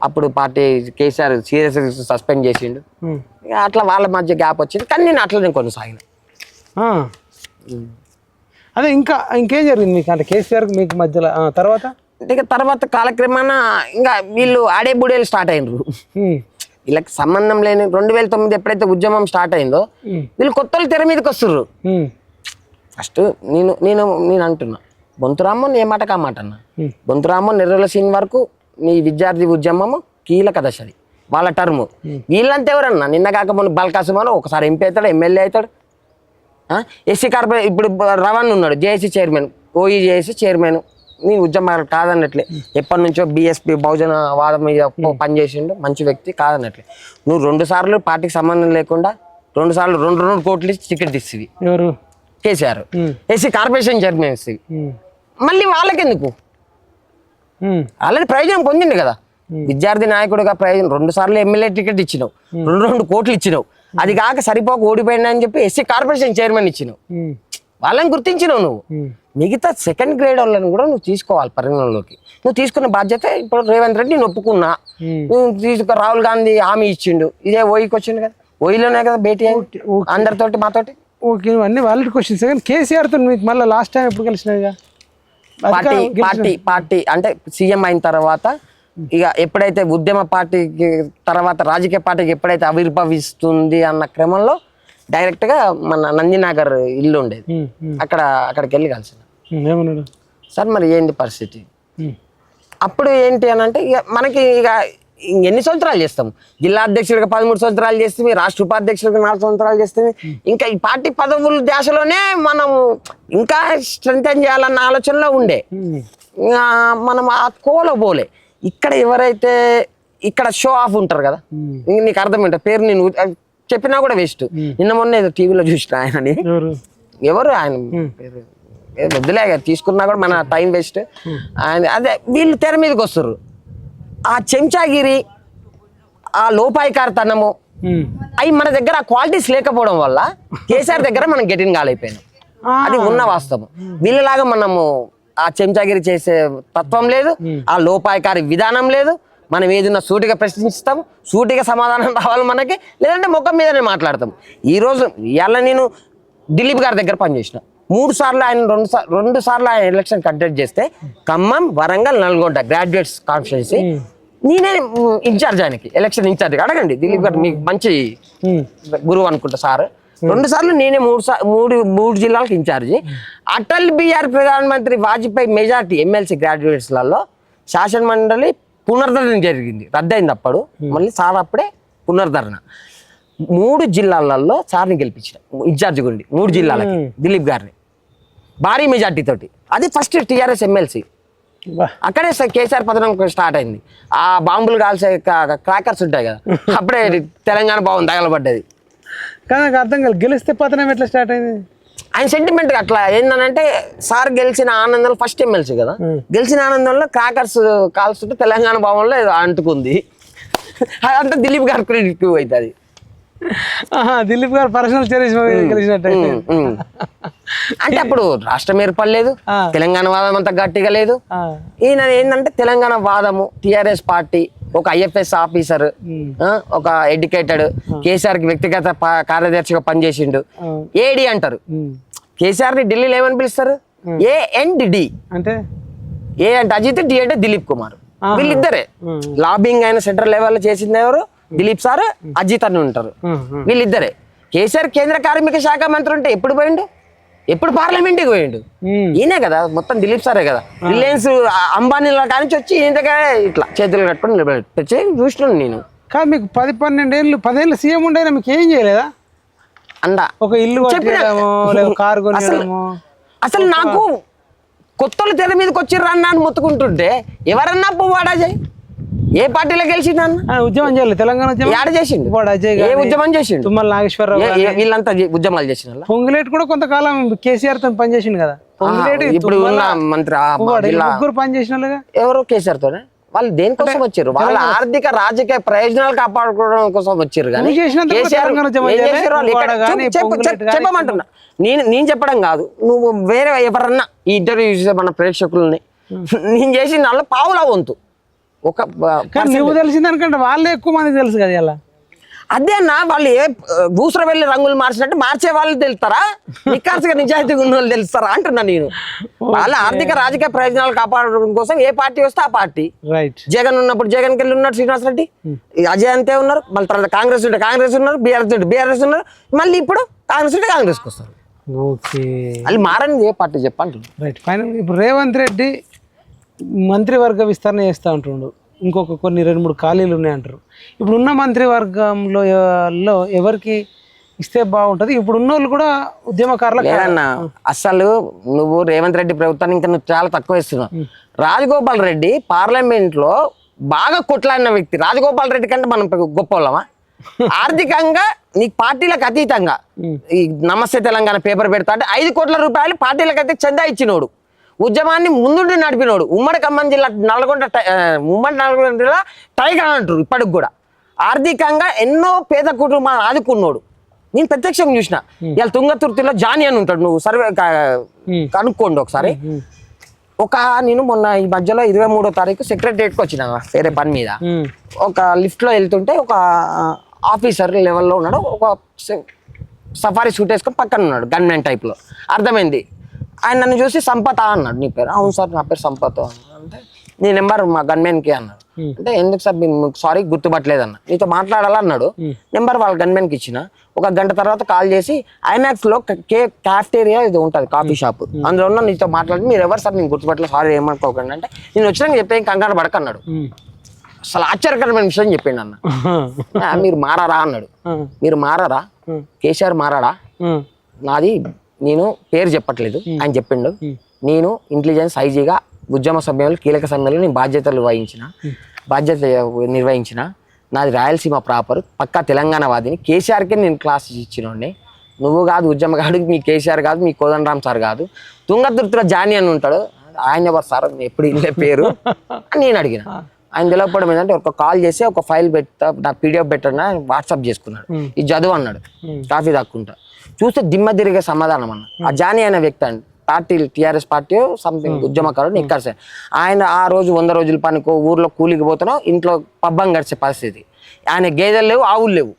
అప్పుడు పార్టీ కేసీఆర్ సీరియస్ సస్పెండ్ చేసిండు. అట్లా వాళ్ళ మధ్య గ్యాప్ వచ్చింది, కానీ నేను అట్లా కొనసాగిన. అదే ఇంకేం జరిగింది మీకు అంటే కేసీఆర్ మీకు మధ్యలో? తర్వాత కాలక్రమాన ఇంకా వీళ్ళు ఆడే బుడేలు స్టార్ట్ అయినరు. వీళ్ళకి సంబంధం లేని 2009 ఎప్పుడైతే ఉద్యమం స్టార్ట్ అయిందో వీళ్ళు కొత్త తెర మీదకి వస్తుర్రు. ఫస్ట్ నేను అంటున్నా, బొంతురామ్మన్ ఏ మాటకు ఆ మాట అన్న. బొంతురామ్మన్ నిర్మల సింగ్ వరకు నీ విద్యార్థి ఉద్యమము కీలక దశది, వాళ్ళ టర్ము. వీళ్ళంతా ఎవరన్నా? నిన్న కాక మొన్న బల్కాసుమాను ఒకసారి ఎంపీ అవుతాడు, ఎమ్మెల్యే అవుతాడు. ఎస్సీ కార్పొరేషన్ ఇప్పుడు రవణ్ ఉన్నాడు, JAC chairman, OE JAC chairman. నీ ఉద్యమాలు కాదన్నట్లే, ఎప్పటి నుంచో బీఎస్పీ బహుజన వాదం మీద పనిచేసిండు, మంచి వ్యక్తి కాదన్నట్లే. నువ్వు 2 సార్లు పార్టీకి సంబంధం లేకుండా 2 సార్లు 2 కోట్లు ఇచ్చి టికెట్ ఇస్తుంది ఎవరు? కేసీఆర్. ఎస్సీ కార్పొరేషన్ చైర్మన్ ఇస్తుంది. మళ్ళీ వాళ్ళకెందుకు? ఆల్రెడీ ప్రయోజనం పొందిండు కదా విద్యార్థి నాయకుడుగా. ప్రయోజనం 2 సార్లు ఎమ్మెల్యే టికెట్ ఇచ్చినావు, 2 కోట్లు ఇచ్చినావు. అది కాక సరిపోక ఓడిపోయినా అని చెప్పి ఎస్సీ కార్పొరేషన్ చైర్మన్ ఇచ్చినావు. వాళ్ళని గుర్తించినావు నువ్వు. మిగతా సెకండ్ గ్రేడ్ వాళ్ళని కూడా నువ్వు తీసుకోవాలి పరిగణలోకి. నువ్వు తీసుకున్న బాధ్యత. ఇప్పుడు రేవంత్ రెడ్డి నేను ఒప్పుకున్నా, నువ్వు రాహుల్ గాంధీ హామీ ఇచ్చిండు, ఇదే ఓయికి వచ్చిండు కదా, ఓయిలోనే కదా భేటీ అయింది అందరితోటి, మాతోటి. ఓకే, అన్ని వాళ్ళ క్వశ్చన్స్. కానీ కేసీఆర్ తో మీకు మళ్ళీ లాస్ట్ టైం ఎప్పుడు కలిసినాయిగా? పార్టీ అంటే సీఎం అయిన తర్వాత ఇక ఎప్పుడైతే ఉద్యమ పార్టీకి తర్వాత రాజకీయ పార్టీకి ఎప్పుడైతే ఆవిర్భవిస్తుంది అన్న క్రమంలో డైరెక్ట్ గా మన నందినగర్ ఇల్లు ఉండేది, అక్కడికి వెళ్ళి కలిసిన. సార్ మరి ఏంటి పరిస్థితి? అప్పుడు ఏంటి అని అంటే ఇక మనకి ఇక ఎన్ని సంవత్సరాలు చేస్తాం? జిల్లా అధ్యక్షుడిగా 13 సంవత్సరాలు చేస్తే, రాష్ట్ర ఉపాధ్యక్షుడిగా 4 సంవత్సరాలు చేస్తే, ఇంకా ఈ పార్టీ పదవుల ధ్యాసలోనే మనం ఇంకా స్ట్రెంథెన్ చేయాలన్న ఆలోచనలో ఉండే. మనం ఆ కోలో పోలే. ఇక్కడ ఎవరైతే ఇక్కడ షో ఆఫ్ ఉంటారు కదా, నీకు అర్థమైంట పేరు నేను చెప్పినా కూడా వేస్ట్. నిన్న మొన్న ఏదో టీవీలో చూసిన ఆయనని, ఎవరు ఆయన పేరు వద్దులే తీసుకున్నా కూడా మన టైం వేస్ట్. ఆయన అదే వీళ్ళు తెర మీదకి వస్తారు. ఆ చెంచాగిరి, ఆ లోపాయికారతనము అవి మన దగ్గర ఆ క్వాలిటీస్ లేకపోవడం వల్ల కేసీఆర్ దగ్గర మనం గెటిన్ కాలైపోయినాం. అది ఉన్న వాస్తవం. వీళ్ళలాగా మనము ఆ చెంచాగిరి చేసే తత్వం లేదు, ఆ లోపాయికారి విధానం లేదు. మనం ఏదైనా సూటిగా ప్రశ్నిస్తాం, సూటిగా సమాధానం రావాలి మనకి, లేదంటే ముఖం మీదనే మాట్లాడతాం. ఈరోజు ఇవాళ నేను దిలీప్ గారి దగ్గర పనిచేసిన 3 సార్లు, ఆయన 2 సార్లు ఆయన ఎలక్షన్ కంటెస్ట్ చేస్తే ఖమ్మం, వరంగల్, నల్గొండ గ్రాడ్యుయేట్స్ కాన్స్టిట్యున్సీ నేనే ఇన్ఛార్జ్, ఆయనకి ఎలక్షన్ ఇన్ఛార్జ్. అడగండి దిలీప్ గారు, మీకు మంచి గురువు అనుకుంటా సార్. 2 సార్లు నేనే 3 జిల్లాలకు ఇన్ఛార్జి. అటల్ బిహారీ ప్రధానమంత్రి వాజ్పేయి మెజార్టీ ఎమ్మెల్సీ గ్రాడ్యుయేట్స్లలో శాసన మండలి పునరుద్ధరణ జరిగింది, రద్దయింది అప్పుడు. మళ్ళీ సార్ అప్పుడే పునరుద్ధరణ 3 జిల్లాలలో సార్ని గెలిపించిన ఇన్ఛార్జ్ గుండి 3 జిల్లాలకి దిలీప్ గారిని భారీ మెజార్టీ తోటి. అది ఫస్ట్ టీఆర్ఎస్ ఎమ్మెల్సీ. అక్కడే కేసీఆర్ పతనం స్టార్ట్ అయింది. ఆ బాంబులు కాల్సే క్రాకర్స్ ఉంటాయి కదా, అప్పుడే తెలంగాణ భవన్ తగలబడ్డది. కానీ నాకు అర్థం కాదు, గెలిస్తే పతనం ఎట్లా స్టార్ట్ అయింది? ఆయన సెంటిమెంట్ అట్లా ఏంటంటే సార్ గెలిచిన ఆనందంలో ఫస్ట్ ఎమ్మెల్సీ కదా, గెలిచిన ఆనందంలో క్రాకర్స్ కాల్స్తుంటే తెలంగాణ భవన్లో ఏదో అంటుకుంది. అదంతా దిలీప్ గారి క్రెడిట్ అవుతుంది. దిలీప్ గారు పర్సనల్ గెలిచినట్టు. అంటే అప్పుడు రాష్ట్రం ఏర్పడలేదు, తెలంగాణ వాదం అంతా గట్టిగా లేదు. ఈయన ఏంటంటే తెలంగాణ వాదము, టిఆర్ఎస్ పార్టీ, ఒక ఐఎఫ్ఎస్ ఆఫీసర్, ఒక ఎడ్యుకేటెడ్, కేసీఆర్ కి వ్యక్తిగత కార్యదర్శిగా పనిచేసిండు. ఏడి అంటారు కేసీఆర్ ని, ఢిల్లీలో ఏమని పిలుస్తారు? ఏ అండ్ డి అంటే ఏ అంటే అజిత్, డి అంటే దిలీప్ కుమార్. వీళ్ళిద్దరే లాబింగ్ అయిన సెంట్రల్ లెవెల్లో చేసింది ఎవరు? దిలీప్ సార్, అజిత్ అని ఉంటారు. వీళ్ళిద్దరే. కేసీఆర్ కేంద్ర కార్మిక శాఖ మంత్రి ఉంటే ఎప్పుడు పోయిండు? ఎప్పుడు పార్లమెంట్కి పోయిండు? ఈయనే కదా మొత్తం, దిలీప్ సారే కదా. రిలయన్స్ అంబానీల కానించి వచ్చి ఈయన దగ్గర ఇట్లా చేతులు కట్టుకొని నిలబెట్టి చూసినాను నేను. కాదు, మీకు 10 ఏళ్ళు సీఎం ఉండేనా, మీకు ఏం చేయలేదా? అందా ఒక ఇల్లు కారు కొనడమో? అసలు నాకు కొత్తలు తెర మీదకి వచ్చిర్రా అన్న అని మొత్తుకుంటుంటే ఎవరన్నా పువ్వాడా అజయ్? ఏ పార్టీలో గెలిచిండు అన్న? ఉద్యమం చేయలేదు, తెలంగాణ ఉద్యమం ఏడ చేసిండు? అజయ్ ఏ ఉద్యమం చేసిండు? తుమ్మల నాగేశ్వరరావు వీళ్ళంతా ఉద్యమాలు చేసిన. పొంగులేటి కూడా కొంతకాలం కేసీఆర్ తో పనిచేసిండు కదా. పొంగులేటి ఇప్పుడు ఉన్న మంత్రి ముగ్గురు పనిచేసిన ఎవరు కేసీఆర్ తోనే. వాళ్ళు దేనికోసం వచ్చారు? వాళ్ళ ఆర్థిక రాజకీయ ప్రయోజనాలు కాపాడుకోవడం కోసం వచ్చారు. కానీ చెప్పమంటున్నా, నేను చెప్పడం కాదు, నువ్వు వేరే ఎవరన్నా ఈ ఇంటర్వ్యూ చూసే మన ప్రేక్షకుల్ని, నేను చేసిన వాళ్ళ పావులా వంతు ఒక నువ్వు తెలిసిందనుకంటే వాళ్ళే ఎక్కువ మంది తెలుసు కదా. ఇలా అదే అన్న, వాళ్ళు ఏ గూసర వెళ్ళి రంగులు మార్చినట్టు మార్చే వాళ్ళు తెలుస్తారా? నిఖార్సుగా నిజాయితీగా ఉన్న వాళ్ళు తెలుస్తారా అంటున్నా నేను. వాళ్ళ ఆర్థిక రాజకీయ ప్రయోజనాలు కాపాడడం కోసం ఏ పార్టీ వస్తే ఆ పార్టీ. జగన్ ఉన్నప్పుడు జగన్కి వెళ్ళి ఉన్నాడు శ్రీనివాస్ రెడ్డి, అజయ్ అంతే ఉన్నారు. మళ్ళీ తర్వాత కాంగ్రెస్ ఉంటే కాంగ్రెస్ ఉన్నారు, బీఆర్ఎస్ ఉంటే బీఆర్ఎస్ ఉన్నారు, మళ్ళీ ఇప్పుడు కాంగ్రెస్ ఉంటే కాంగ్రెస్కి వస్తారు. వాళ్ళు మారని ఏ పార్టీ చెప్పండి. Right, final. ఇప్పుడు రేవంత్ రెడ్డి మంత్రివర్గ విస్తరణ చేస్తూ ఉంటుండు, ఇంకొక కొన్ని 2-3 ఖాళీలు ఉన్నాయంటారు. ఇప్పుడు ఉన్న మంత్రివర్గంలో ఎవరికి ఇస్తే బాగుంటుంది? ఇప్పుడు ఉన్న వాళ్ళు కూడా ఉద్యమకారులు లేదన్నా. అసలు నువ్వు రేవంత్ రెడ్డి ప్రభుత్వాన్ని ఇంకా నువ్వు చాలా తక్కువ ఇస్తున్నావు. రాజగోపాల్ రెడ్డి పార్లమెంట్ లో బాగా కొట్లాడిన వ్యక్తి. రాజగోపాల్ రెడ్డి కంటే మనం గొప్ప వాళ్ళమా? ఆర్థికంగా నీకు పార్టీలకు అతీతంగా ఈ నమస్తే తెలంగాణ పేపర్ పెడతా అంటే 5 కోట్ల రూపాయలు పార్టీలకు అయితే చందా ఇచ్చినోడు, ఉద్యమాన్ని ముందుండి నడిపినోడు, ఉమ్మడి ఖమ్మం జిల్లా ఉమ్మడి నల్గొండ జిల్లా టైగర్ అంటారు ఇప్పటికి కూడా. ఆర్థికంగా ఎన్నో పేద కుటుంబాలు ఆదుకున్నాడు. నేను ప్రత్యక్షంగా చూసిన. ఇవాళ తుంగతుర్తిలో జానీ అని ఉంటాడు, నువ్వు సర్వే కనుక్కోండి ఒకసారి. నేను మొన్న ఈ మధ్యలో 23వ తారీఖు సెక్రటరియట్కి వచ్చిన వేరే పని మీద. ఒక లిఫ్ట్ లో వెళ్తుంటే ఒక ఆఫీసర్ లెవెల్లో ఉన్నాడు, ఒక సఫారీ సూట్ వేసుకొని పక్కన ఉన్నాడు, గన్మెన్ టైప్ లో. అర్థమైంది. ఆయన నన్ను చూసి సంపత అన్నాడు. నీ పేరు? అవును సార్ నా పేరు సంపత. అంటే నీ నెంబర్ మా గన్మెన్కి అన్నాడు. అంటే ఎందుకు సార్ మీకు సారీ గుర్తుపట్టలేదు అన్న, నీతో మాట్లాడాలన్నాడు. నెంబర్ వాళ్ళ గన్మెన్కి ఇచ్చిన. 1 గంట తర్వాత కాల్ చేసి ఐమాక్స్ లో క్యాఫ్టేరియా ఇది ఉంటుంది, కాఫీ షాప్, అందులో ఉన్న నీతో మాట్లాడి మీరు ఎవరు సార్ నేను గుర్తుపట్టలేదు, సారీ ఏమనుకోకండి అంటే నేను వచ్చినాక చెప్పే కంగారు పడక అన్నాడు. అసలు ఆశ్చర్యకరమైన విషయం చెప్పిండు అన్న. మీరు మారారా అన్నాడు. మీరు మారారా? కేసీఆర్ మారాడా? నాది, నేను పేరు చెప్పట్లేదు, ఆయన చెప్పిండు. నేను ఇంటెలిజెన్స్ ఐజీగా ఉద్యమ సమయంలో కీలక సమయంలో నేను బాధ్యత నిర్వహించిన. నాది రాయలసీమ ప్రాపర్, పక్కా తెలంగాణ వాదిని. కేసీఆర్కే నేను క్లాస్ ఇచ్చినోడిని. నువ్వు కాదు ఉద్యమ కాదు, మీ కేసీఆర్ కాదు, మీ కోదండరామ్ సార్ కాదు, తుంగతుర్తిలో జానీ అని ఉంటాడు, ఆయన ఎవరు సార్ ఎప్పుడు ఇల్లే పేరు అని నేను అడిగిన. ఆయన తెలియకపోవడం ఏంటంటే ఒక కాల్ చేసి ఒక ఫైల్ పెడతా, నా పీడిఎఫ్ పెట్టండి వాట్సాప్ చేసుకున్నాడు. ఇది చదువు అన్నాడు, కాఫీ దాక్కుంటా. చూస్తే దిమ్మ తిరిగే సమాధానం అన్న. ఆ జానీ అనే వ్యక్తి అండి, పార్టీ టీఆర్ఎస్ పార్టీ సంథింగ్ ఉద్యమకారుడు నిక్కర్స్. ఆయన ఆ రోజు 100 రోజుల పనికో ఊర్లో కూలికి పోతున్నాం, ఇంట్లో పబ్బం గడిచే పరిస్థితి. ఆయన గేదెలు లేవు, ఆవులు లేవు.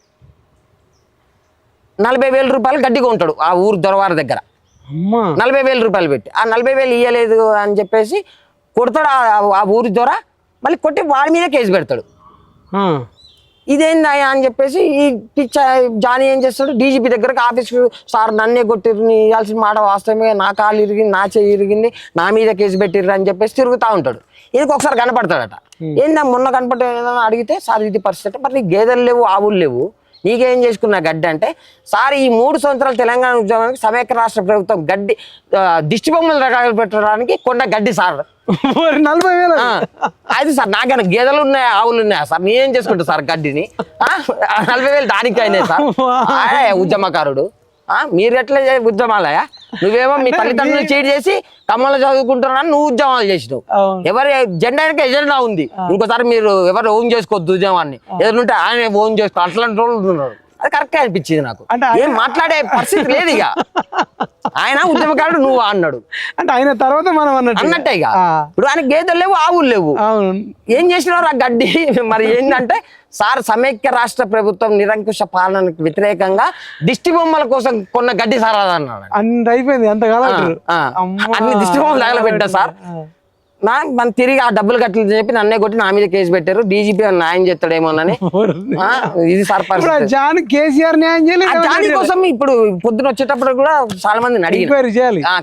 40,000 రూపాయలు గడ్డిగా ఉంటాడు ఆ ఊరు దొరవారి దగ్గర. 40,000 రూపాయలు పెట్టి ఆ 40,000 ఇయ్యలేదు అని చెప్పేసి కొడతాడు ఆ ఊరి దొర. మళ్ళీ కొట్టి వాడి మీద కేసు పెడతాడు. ఇదేందా అని చెప్పేసి ఈ పిచ్చ జానీ ఏం చేస్తాడు, డీజీపీ దగ్గరకు ఆఫీస్కి, సార్ నన్నే కొట్టిర్రు, నీ ఇవ్వాల్సిన మాట వాస్తవమే, నా కాలు ఇరిగింది, నా చెయ్యి ఇరిగింది, నా మీద కేసు పెట్టిర్రు అని చెప్పేసి తిరుగుతూ ఉంటాడు. ఈయనకు ఒకసారి కనపడతాడట. ఏందా మొన్న కనపడేదని అడిగితే సార్ ఇది పరిస్థితి, మరి నీకు గేదెలు లేవు ఆవులు లేవు నీకేం చేసుకున్న గడ్డి అంటే, సార్ ఈ 3 సంవత్సరాలు తెలంగాణ ఉద్యమానికి సమైక్య రాష్ట్ర ప్రభుత్వం గడ్డి దిష్టి బొమ్మలు రకాలు పెట్టడానికి కొన్న గడ్డి సార్ 40,000. అయితే సార్ నాకైనా గేదెలు ఉన్నాయా ఆవులు ఉన్నాయా సార్, నేనేం చేసుకుంటా సార్ గడ్డిని, 40,000 దానికి అయినాయి సార్. ఉద్యమకారుడు మీరు ఎట్లా ఉద్యమాలయా, నువ్వేమో మీ తల్లిదండ్రులు చీట్ చేసి కమ్మలు చదువుకుంటున్నా నువ్వు ఉద్యమాలు చేసినావు. ఎవరి జెండాకి ఎజెండా ఉంది, ఇంకోసారి మీరు ఎవరు ఓన్ చేసుకోవద్దు ఉద్యమాన్ని, ఏదంటే ఆయన ఓన్ చేసుకో అట్లాంటి రోజులు ఉన్నారు. అది కరెక్టే అనిపించింది నాకు. ఏం మాట్లాడే పరిస్థితి లేదు ఇక, ఆయన ఉద్యమకారుడు నువ్వు అన్నాడు అంటే ఆయన తర్వాత మనం అన్నట్టే. ఇక ఇప్పుడు ఆయన గేదెలు లేవు ఆవులు లేవు, ఏం చేసినారు ఆ గడ్డి. మరి ఏంటంటే సార్ సమైక్య రాష్ట్ర ప్రభుత్వం నిరంకుశ పాలనకు వ్యతిరేకంగా దిష్టి బొమ్మల కోసం కొన్న గడ్డి సార్ అన్నాడు. అంత అయిపోయింది, అంత అన్ని దిష్టి బొమ్మలు తగలబెట్టా సార్. మన తిరిగి ఆ డబ్బులు కట్టలేదు చెప్పి నన్నే కొట్టి నా మీద కేసు పెట్టారు. డీజీపీ న్యాయం చేస్తాడేమోనని. ఇది సార్ జాన్ కేసీఆర్ న్యాయం చేయలేదు. దాని కోసం ఇప్పుడు పొద్దున వచ్చేటప్పుడు కూడా చాలా మందిని అడిగి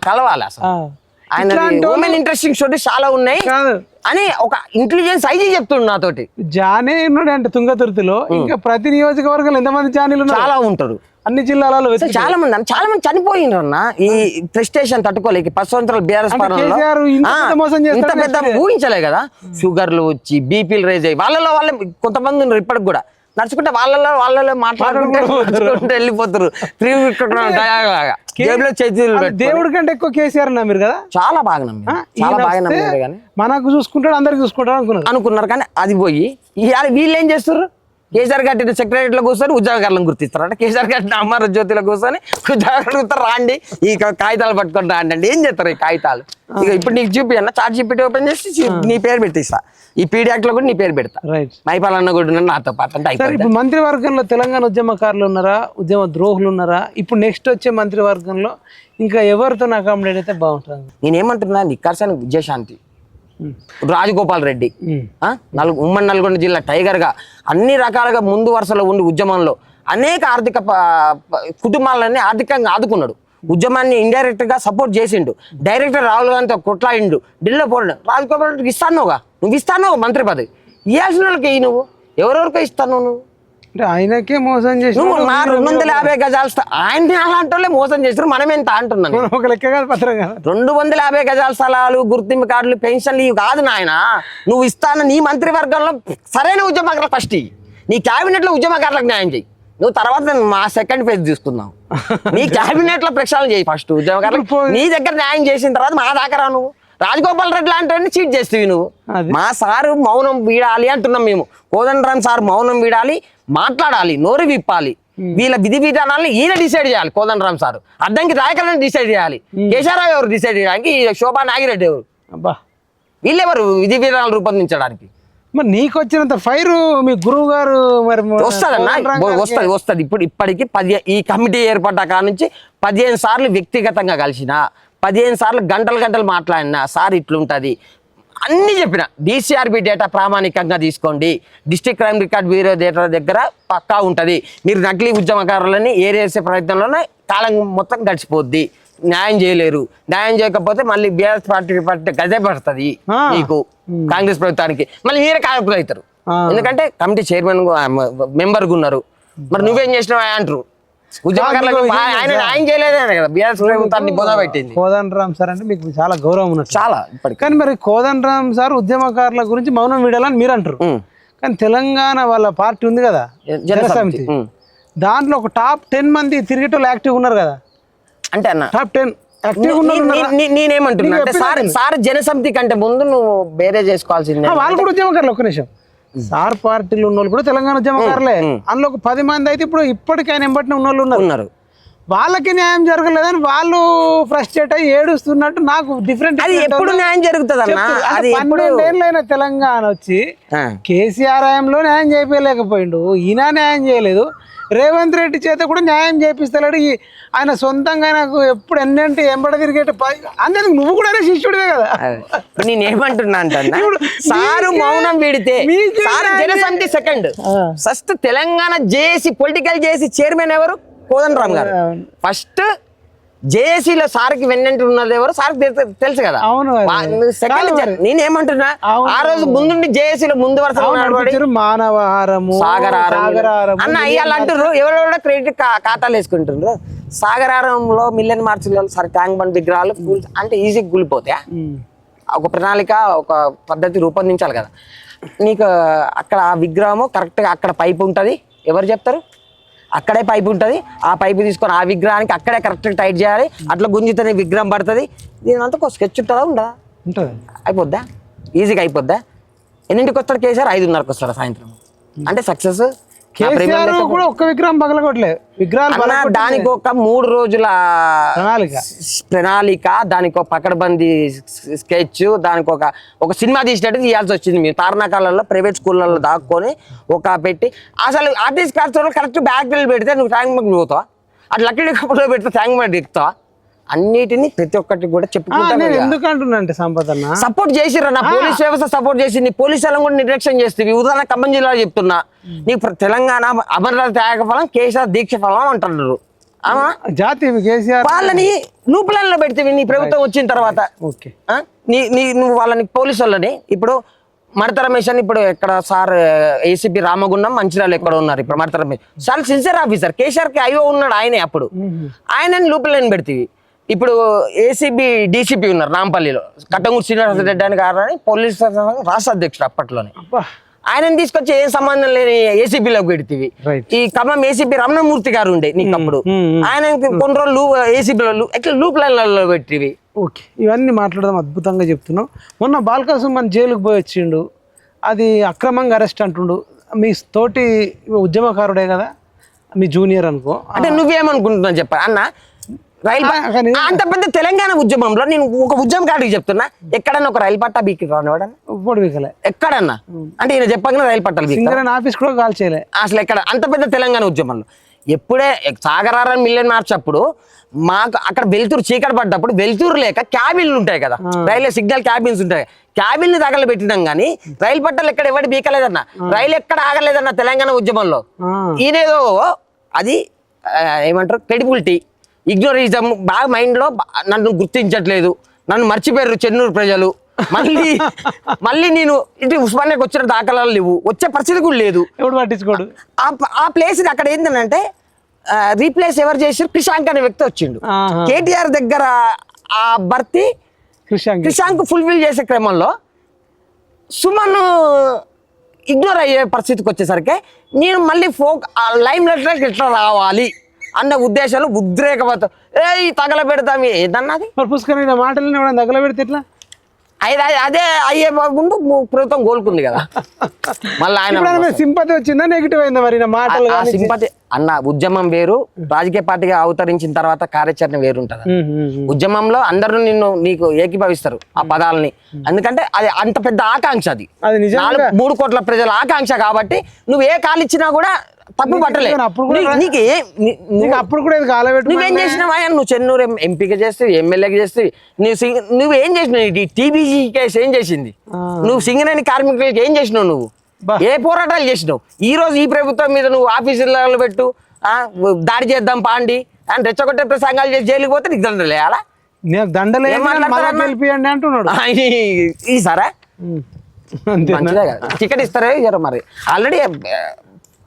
కలవాలి. అసలు ఆయన ఇంట్రెస్టింగ్ స్టోరీస్ చాలా ఉన్నాయి అని ఒక ఇంటెలిజెన్స్ ఐజీ చెప్తుండు నాతోటి. జానే ఉన్నాడు అంటే తుంగతుర్తిలో, ఇంకా ప్రతి నియోజకవర్గంలో ఎంతమంది జానీలు చాలా ఉంటారు. అన్ని జిల్లాలలో చాలా మంది చనిపోయినారు అన్న ఈ ప్రెస్టేషన్ తట్టుకోలేక 10 సంవత్సరాలు బీఆర్ఎస్ ఇంత పెద్ద ఊహించలే కదా. షుగర్లు వచ్చి బీపీలు రైజ్ అయ్యి వాళ్ళే కొంతమంది ఉన్నారు ఇప్పటికి కూడా నడుచుకుంటే వాళ్ళలో మాట్లాడుకుంటే వెళ్ళిపోతారు. దేవుడి కంటే ఎక్కువ కేసీఆర్ నమ్మారు కదా, చాలా బాగా నమ్మారు. కానీ మనకు చూసుకుంటాడు అందరికి చూసుకుంటాడు అనుకున్నారు. కానీ అది పోయి వీళ్ళు ఏం చేస్తారు, కేసీఆర్ కట్టిన సెక్రటరీలో కూర్చొని ఉద్యోగాలను గుర్తిస్తారు అంటే, కేసీఆర్ కట్టిన అమర జ్యోతిలో కూర్చొని ఉద్యోగాలు రాండి ఈ కాగితాలు పట్టుకొని రాండి అంటే ఏం చేస్తారు ఈ కాగితాలు. ఇక ఇప్పుడు నీకు చూపియన్న చాట్ జీపీటీ ఓపెన్ చేసి నీ పేరు పెట్టిస్తా, ఈ పీడియాక్ట్ లో కూడా నీ పేరు పెడతా, మైపాలన్న కూడా నాతో పాటు అంటే అయిపోయింది. ఇప్పుడు మంత్రివర్గంలో తెలంగాణ ఉద్యమకారులు ఉన్నారా, ఉద్యమ ద్రోహులు ఉన్నారా? ఇప్పుడు నెక్స్ట్ వచ్చే మంత్రివర్గంలో ఇంకా ఎవరితో అకామిడేట్ అయితే బాగుంటుంది? నేనేమంటున్నా, నిక్కర్సన విజయశాంతి, రాజగోపాల్ రెడ్డి ఉమ్మడి నల్గొండ జిల్లా టైగర్ గా అన్ని రకాలుగా ముందు వరుసలో ఉండి ఉద్యమంలో అనేక ఆర్థిక కుటుంబాలన్నీ ఆర్థికంగా ఆదుకున్నాడు. ఉద్యమాన్ని ఇండైరెక్ట్ గా సపోర్ట్ చేసిండు. డైరెక్టర్ రాహుల్ గాంధీతో కొట్లాడిండు, ఢిల్లీలో పోరాడు. రాజగోపాల్ రెడ్డికి ఇస్తానుగా, నువ్వు ఇస్తాను మంత్రి పదవి, ఇవ్వాల్సిన వాళ్ళకి నువ్వు ఎవరెవరికో ఇస్తాను నువ్వు. ఆయనకే మోసం చేసి 250 గజాలు ఆయన అలాంటి వాళ్ళే మోసం చేస్తారు. మనం ఎంత అంటున్నాను, 250 గజాల స్థలాలు, గుర్తింపు కార్డులు, పెన్షన్లు ఇవి కాదు నాయన. నువ్వు ఇస్తాను నీ మంత్రివర్గంలో సరైన ఉద్యమకారులకు ఫస్ట్ ఇయ్యి, నీ క్యాబినెట్ లో ఉద్యమకారులకు న్యాయం చేయి. నువ్వు తర్వాత మా సెకండ్ ఫేజ్ తీసుకుందాం. నీ క్యాబినెట్ లో ప్రక్షాళన చేయి ఫస్ట్ ఉద్యమకారులకు. నీ దగ్గర న్యాయం చేసిన తర్వాత మా దాకా రా. నువ్వు రాజగోపాల్ రెడ్డి లాంటి చీట్ చేస్తేవి నువ్వు. మా సారు మౌనం వీడాలి అంటున్నాం మేము. కోదండరామ్ సార్ మౌనం వీడాలి, మాట్లాడాలి, నోరు విప్పాలి. వీళ్ళ విధి విధానాలను ఈయన డిసైడ్ చేయాలి. కోదండరామ్ సార్ అడ్డంకి రాయకరని డిసైడ్ చేయాలి. కేశవరావు ఎవరు డిసైడ్ చేయడానికి, శోభా నాగిరెడ్డి ఎవరు, వీళ్ళెవరు విధి విధానాలు రూపొందించడానికి? మరి నీకు వచ్చినంత ఫైర్ మీ గురువు గారు మరి వస్తుంది. ఇప్పటికి ఈ కమిటీ ఏర్పడ్డ కాడ నుంచి 15 సార్లు వ్యక్తిగతంగా కలిసిన, 15 సార్లు గంటలు మాట్లాడినా సార్ ఇట్లుంటది అన్ని చెప్పిన. DCRB డేటా ప్రామాణికంగా తీసుకోండి, district crime record bureau data దగ్గర పక్కా ఉంటది. మీరు నకిలీ ఉద్యమకారులని ఏరేసే ప్రయత్నంలోనే కాలం మొత్తం గడిచిపోద్ది. న్యాయం చేయలేరు, న్యాయం చేయకపోతే మళ్ళీ బీఆర్ఎస్ పార్టీ గదే పడుతుంది మీకు, కాంగ్రెస్ ప్రభుత్వానికి మళ్ళీ మీరే కారకులు అవుతారు. ఎందుకంటే కమిటీ చైర్మన్ మెంబర్గా ఉన్నారు. మరి నువ్వేం చేసినావు అంటారు. ఉద్యమకారులకు ఆయన న్యాయం చేయలేదే కదా బీఆర్ఎస్ ప్రభుత్వాన్ని బోధపెట్టింది. కోదండరామ్ సార్ అంటే మీకు చాలా గౌరవం ఉన్నట్టు. చాలా. కానీ మరి కోదండరామ్ సార్ ఉద్యమకారుల గురించి మౌనం వీడాలని మీరు అంటారు. కానీ తెలంగాణ వాళ్ళ పార్టీ ఉంది కదా జనసమితి, దాంట్లో ఒక టాప్ 10 మంది తిరిగేటోళ్ళు యాక్టివ్ ఉన్నారు కదా. అంటే అన్న టాప్ 10 నేనేమంటున్నా అంటే సార్ జనసమితి కంటే ముందు నువ్వు వేరే చేసుకోవాల్సిందే. వాళ్ళు కూడా ఉద్యమకారులు. ఒక్క నిమిషం, సార్ పార్టీలు ఉన్న వాళ్ళు కూడా తెలంగాణ ఉద్యమకారులే. అందులో ఒక 10 మంది అయితే ఇప్పుడు ఇప్పటికీ ఆయన ఎంబటిన ఉన్న వాళ్ళు ఉన్నారు. వాళ్ళకి న్యాయం జరగలేదని వాళ్ళు ఫ్రస్ట్రేట్ అయ్యి ఏడుస్తున్నట్టు నాకు డిఫరెంట్. అది ఎప్పుడు న్యాయం జరుగుతుంది అన్న. 12 ఏళ్ళైన తెలంగాణ వచ్చి కేసీఆర్ హయాంలో న్యాయం చేయలేకపోయిండు, ఈయన న్యాయం చేయలేదు. రేవంత్ రెడ్డి చేత కూడా న్యాయం చేపిస్తలేడు. ఆయన సొంతంగా ఆయనకు ఎప్పుడు ఎన్నంటే ఎంబడ తిరిగేట అందుకు నువ్వు కూడా శిష్యుడివే కదా. నేనేమంటున్నా అంటే సారు మౌనం వీడితే Janasamithi second, first Telangana JAC political JAC chairman ఎవరు? కోదండరామ్ గారు. ఫస్ట్ జేఏసీలో సార్కి వెన్నంటి ఉన్నది ఎవరు సార్కి తెలుసు కదా. అవును సెకండ్ నేనేమంటున్నా, ఆ రోజు ముందుండి జేఏసీలో ముందు వరుస మానవహారము సాగరారం అన్న ఇవాళ అంటారు, ఎవరెవరో క్రెడిట్ ఖాతాలు వేసుకుంటుండ్రు. సాగరారంలో మిలియన్ మార్చుల సరే ట్యాంక్ బండ్ విగ్రహాలు అంటే ఈజీగా కూలిపోతాయా? ఒక ప్రణాళిక ఒక పద్ధతి రూపొందించాలి కదా. నీకు అక్కడ ఆ విగ్రహము కరెక్ట్గా అక్కడ పైపు ఉంటుంది, ఎవరు చెప్తారు? అక్కడే పైపు ఉంటుంది, ఆ పైపు తీసుకొని ఆ విగ్రహానికి అక్కడే కరెక్ట్గా టైట్ చేయాలి. అట్లా గుంజితేనే విగ్రహం పడుతుంది. దీని అంతా ఒక స్కెచ్ ఉంటుందా? ఉండదా? ఉంటుంది. అయిపోద్దా? ఈజీగా అయిపోద్దా? ఎన్నింటికి వస్తాడు కేసీఆర్? 5:30కి వస్తాడు సాయంత్రం. అంటే సక్సెస్. కూడా ఒక్క విగ్రహం పగలగొట్టలేదు. విగ్రహాలు దానికి ఒక 3 రోజుల ప్రణాళిక, దానికి ఒక పకడ్బందీ స్కెచ్, దానికి ఒక సినిమా తీసినట్టు తీయాల్సి వచ్చింది. మీరు తారణాకాలలో ప్రైవేట్ స్కూళ్ళలో దాక్కొని ఒక పెట్టి అసలు ఆర్టిస్ట్ కార్డ్స్ కరెక్ట్ బ్యాక్ పెడితే నువ్వు ట్యాంక్ బండ్ పోతావా? అట్లా లక్కీ కప్పులో పెడితే ట్యాంక్ బండ్ ఎక్కుతావా? అన్నిటిని ప్రతి ఒక్కటి కూడా చెప్పుకుంటాను. ఎందుకంటున్నా అంటే సంపదన్న సపోర్ట్ చేసిర్రా, నా పోలీస్ వ్యవస్థ సపోర్ట్ చేసింది, పోలీసు వాళ్ళని కూడా నిర్లక్ష్యం చేస్తుంది. ఉదాహరణ ఖమ్మం జిల్లా చెప్తున్నా, నీకు తెలంగాణ అమరనాథ త్యాగ ఫలం, కేసీఆర్ దీక్ష ఫలం అంటున్నారు. జాతి కేసీఆర్ వాళ్ళని లూపులలో పెడితే నీ ప్రభుత్వం వచ్చిన తర్వాత నువ్వు వాళ్ళని పోలీసు వాళ్ళని ఇప్పుడు మడత రమేష్ అని ఇప్పుడు ఎక్కడ సార్ ఏసీపీ రామగుండం మంచిర్యాల ఎక్కడ ఉన్నారు ఇప్పుడు మడత రమేష్ చాలా సిన్సియర్ ఆఫీసర్. కేసీఆర్కి అయ్యో ఉన్నాడు ఆయనే, అప్పుడు ఆయనని లూపులని పెడితే ఇప్పుడు ఏసీబీ డీసీపీ ఉన్నారు నాంపల్లిలో కట్టంగూరు శ్రీనివాస రెడ్డి అని గారని పోలీస్ రాష్ట్ర అధ్యక్షుడు అప్పట్లోనే. ఆయనని తీసుకొచ్చి ఏం సంబంధం లేని ఏసీబీలోకి పెడితే ఈ ఖమ్మం ఏసీపీ రమణమూర్తి గారు ఉండే నీకు అప్పుడు, ఆయన కొన్ని రోజులు ఏసీబీలో ఎట్లా లూప్ లైన్లలో పెట్టివి. ఓకే, ఇవన్నీ మాట్లాడదాం, అద్భుతంగా చెప్తున్నావు. మొన్న బాల్కసుమన్ జైలుకు పోయి వచ్చిండు, అది అక్రమంగా అరెస్ట్ అంటుండు. మీ తోటి ఉద్యమకారుడే కదా, మీ జూనియర్ అనుకో. అంటే నువ్వేమనుకుంటున్నావు చెప్ప అన్న? అంత పెద్ద తెలంగాణ ఉద్యమంలో నేను ఒక ఉద్యమకారుడికి చెప్తున్నా, ఎక్కడన్నా ఒక రైలు పట్టా బీకి రానివాడన్నా ఎక్కడన్నా? అంటే ఈయన చెప్పగానే రైలు పట్టాలు ఆఫీస్ కూడా కాల్ చేయలే అసలు ఎక్కడ? అంత పెద్ద తెలంగాణ ఉద్యమంలో ఎప్పుడే సాగరారం మిలియన్ మార్చ్ అప్పుడు మాకు అక్కడ వెలుతురు చీకటి పడ్డప్పుడు వెలుతురు లేక క్యాబిన్లు ఉంటాయి కదా, రైల్వే సిగ్నల్ క్యాబిన్స్ ఉంటాయి, క్యాబిన్ ని తగలబెట్టినాం కానీ రైలు పట్టాలు ఎక్కడ ఎవరి బీకలేదన్న, రైలు ఎక్కడ ఆగలేదన్న తెలంగాణ ఉద్యమంలో. ఈయనేదో అది ఏమంటారు క్రెడిబిలిటీ, ఇగ్నోరిజం బాగా మైండ్లో నన్ను గుర్తించట్లేదు, నన్ను మర్చిపోయారు చెన్నూరు ప్రజలు, మళ్ళీ నేను ఇటు ఉస్మానియాకి వచ్చిన దాఖలాలు లేవు, వచ్చే పరిస్థితి కూడా లేదు, ఎవడు పట్టించుకోడు. ఆ ప్లేస్ అక్కడ ఏంటంటే రీప్లేస్ ఎవరు చేసారు? క్రిషాంక్ అనే వ్యక్తి వచ్చిండు. కేటీఆర్ దగ్గర ఆ భర్తీ క్రిషాంక్ ఫుల్ఫిల్ చేసే క్రమంలో సుమన్ ఇగ్నోర్ అయ్యే పరిస్థితికి వచ్చేసరికి నేను మళ్ళీ లైమ్ లైట్లోకి ఎట్లా రావాలి అన్న ఉద్దేశాలు ఉద్రేకపడతా తగలబెడతాం ఏదన్నది పుష్కరమైన మాటలు తగలబెడితే ఎట్లా? అదే అయ్యే ముందు ప్రభుత్వం కోలుకుంది కదా. మళ్ళీ ఆయన సింపతి వచ్చిందా నెగిటివ్ అయిందా? మరి మాటలు సింపతి అన్న, ఉద్యమం వేరు, రాజకీయ పార్టీగా అవతరించిన తర్వాత కార్యాచరణ వేరుంటది. ఉద్యమంలో అందరూ నీకు ఏకీభవిస్తారు ఆ పదాలని, ఎందుకంటే అది అంత పెద్ద ఆకాంక్ష, అది 3 కోట్ల ప్రజల ఆకాంక్ష కాబట్టి నువ్వు ఏ కాలు ఇచ్చినా కూడా తప్పు పట్టలేదు. అప్పుడు కూడా నువ్వేం చేసినావా? నువ్వు చెన్నూరు ఎంపీగా చేస్తావు, ఎమ్మెల్యేగా చేస్తావు, నువ్వేం చేసినావు? టీబీజీ కేసు ఏం చేసింది? నువ్వు సింగరేణి కార్మికులకి ఏం చేసినావు? నువ్వు ఏ పోరాటాలు చేసినావు? ఈ రోజు ఈ ప్రభుత్వం మీద నువ్వు ఆఫీసులలో పెట్టు, దాడి చేద్దాం పాండి అని రెచ్చగొట్టే ప్రసంగాలు చేసి జైలుకి పోతే నీకు దండలు వేయాలా? అంటున్నాడు ఈ సారా టికెట్ ఇస్తారే ఇయ్యారు. మరి ఆల్రెడీ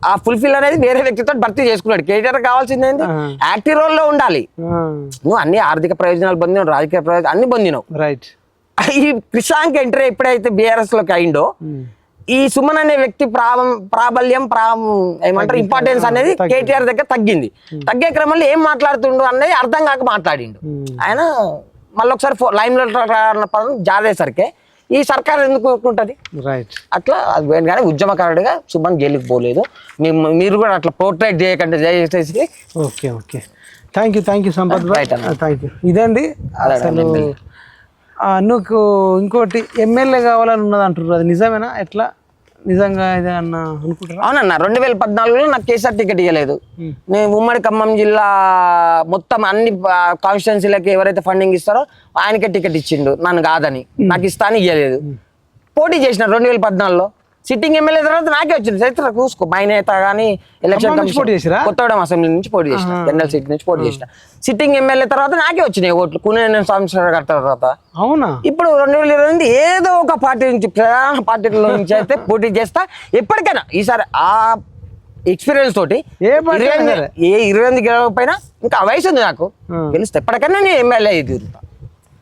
ఆ ఫుల్ఫిల్ అనేది వేరే వ్యక్తితో భర్తీ చేసుకున్నాడు. కేటీఆర్ కావాల్సింది ఏంటి? యాక్టివ్ రోల్ లో ఉండాలి. నువ్వు అన్ని ఆర్థిక ప్రయోజనాలు పొందినావు, రాజకీయ ప్రయోజనాలు అన్ని పొందినావు. రైట్. ఈ క్రిషాంక్ ఎంట్రీ ఎప్పుడైతే బీఆర్ఎస్ లోకి అయిందో, ఈ సుమన్ అనే వ్యక్తి ప్రాబల్యం ఏమంటారు ఇంపార్టెన్స్ అనేది కేటీఆర్ దగ్గర తగ్గింది. తగ్గే క్రమంలో ఏం మాట్లాడుతుండు అనేది అర్థం కాక మాట్లాడిండు ఆయన. మళ్ళీ ఒకసారి లైమ్ లో పదం జారేసరికి ఈ సర్కార్ ఎందుకు కోరుకుంటది? రైట్. అట్లా అది కానీ ఉద్యమకారుడిగా సుమన్ జైలుకి పోలేదు. మీరు కూడా అట్లా పోర్ట్రేట్ చేయకండి దయచేసి. Okay okay, thank you Sampath Bhai, thank you. ఇదండి అసలు నువ్వు ఇంకోటి ఎమ్మెల్యే కావాలని ఉన్నది అంటారు, అది నిజమేనా? ఎట్లా నిజంగా ఇదే అన్న అనుకుంటారా? అవునన్నా, 2014లో నాకు కేసీఆర్ టికెట్ ఇవ్వలేదు. నేను ఉమ్మడి ఖమ్మం జిల్లా మొత్తం అన్ని కాన్స్టిట్యున్సీలకి ఎవరైతే ఫండింగ్ ఇస్తారో ఆయనకే టికెట్ ఇచ్చిండు, నన్ను కాదని. నాకు ఇస్తా అని ఇవ్వలేదు. పోటీ చేసిన 2014లో సిట్టింగ్ ఎమ్మెల్యే తర్వాత నాకే వచ్చింది. చరిత్ర చూసుకో, మా నేత కానీ ఎలక్షన్ నుంచి పోటీ చేసిరా? కొత్తగూడెం అసెంబ్లీ నుంచి పోటీ చేసిన, జనరల్ సీట్ నుంచి పోటీ చేసిన. సిట్టింగ్ ఎమ్మెల్యే తర్వాత నాకే వచ్చినాయి ఓట్లు కూనేరు సంవత్సరాల తర్వాత. అవునా? ఇప్పుడు 2020 ఏదో ఒక పార్టీ నుంచి, ప్రధాన పార్టీల నుంచి అయితే పోటీ చేస్తా ఎప్పటికైనా. ఈసారి ఆ ఎక్స్పీరియన్స్ తోటి ఏ పార్టీ 28 గెలవకపోయినా ఇంకా వయసు ఉంది నాకు, గెలిస్తే ఎప్పటికైనా నేను ఎమ్మెల్యే తిరుగుతా.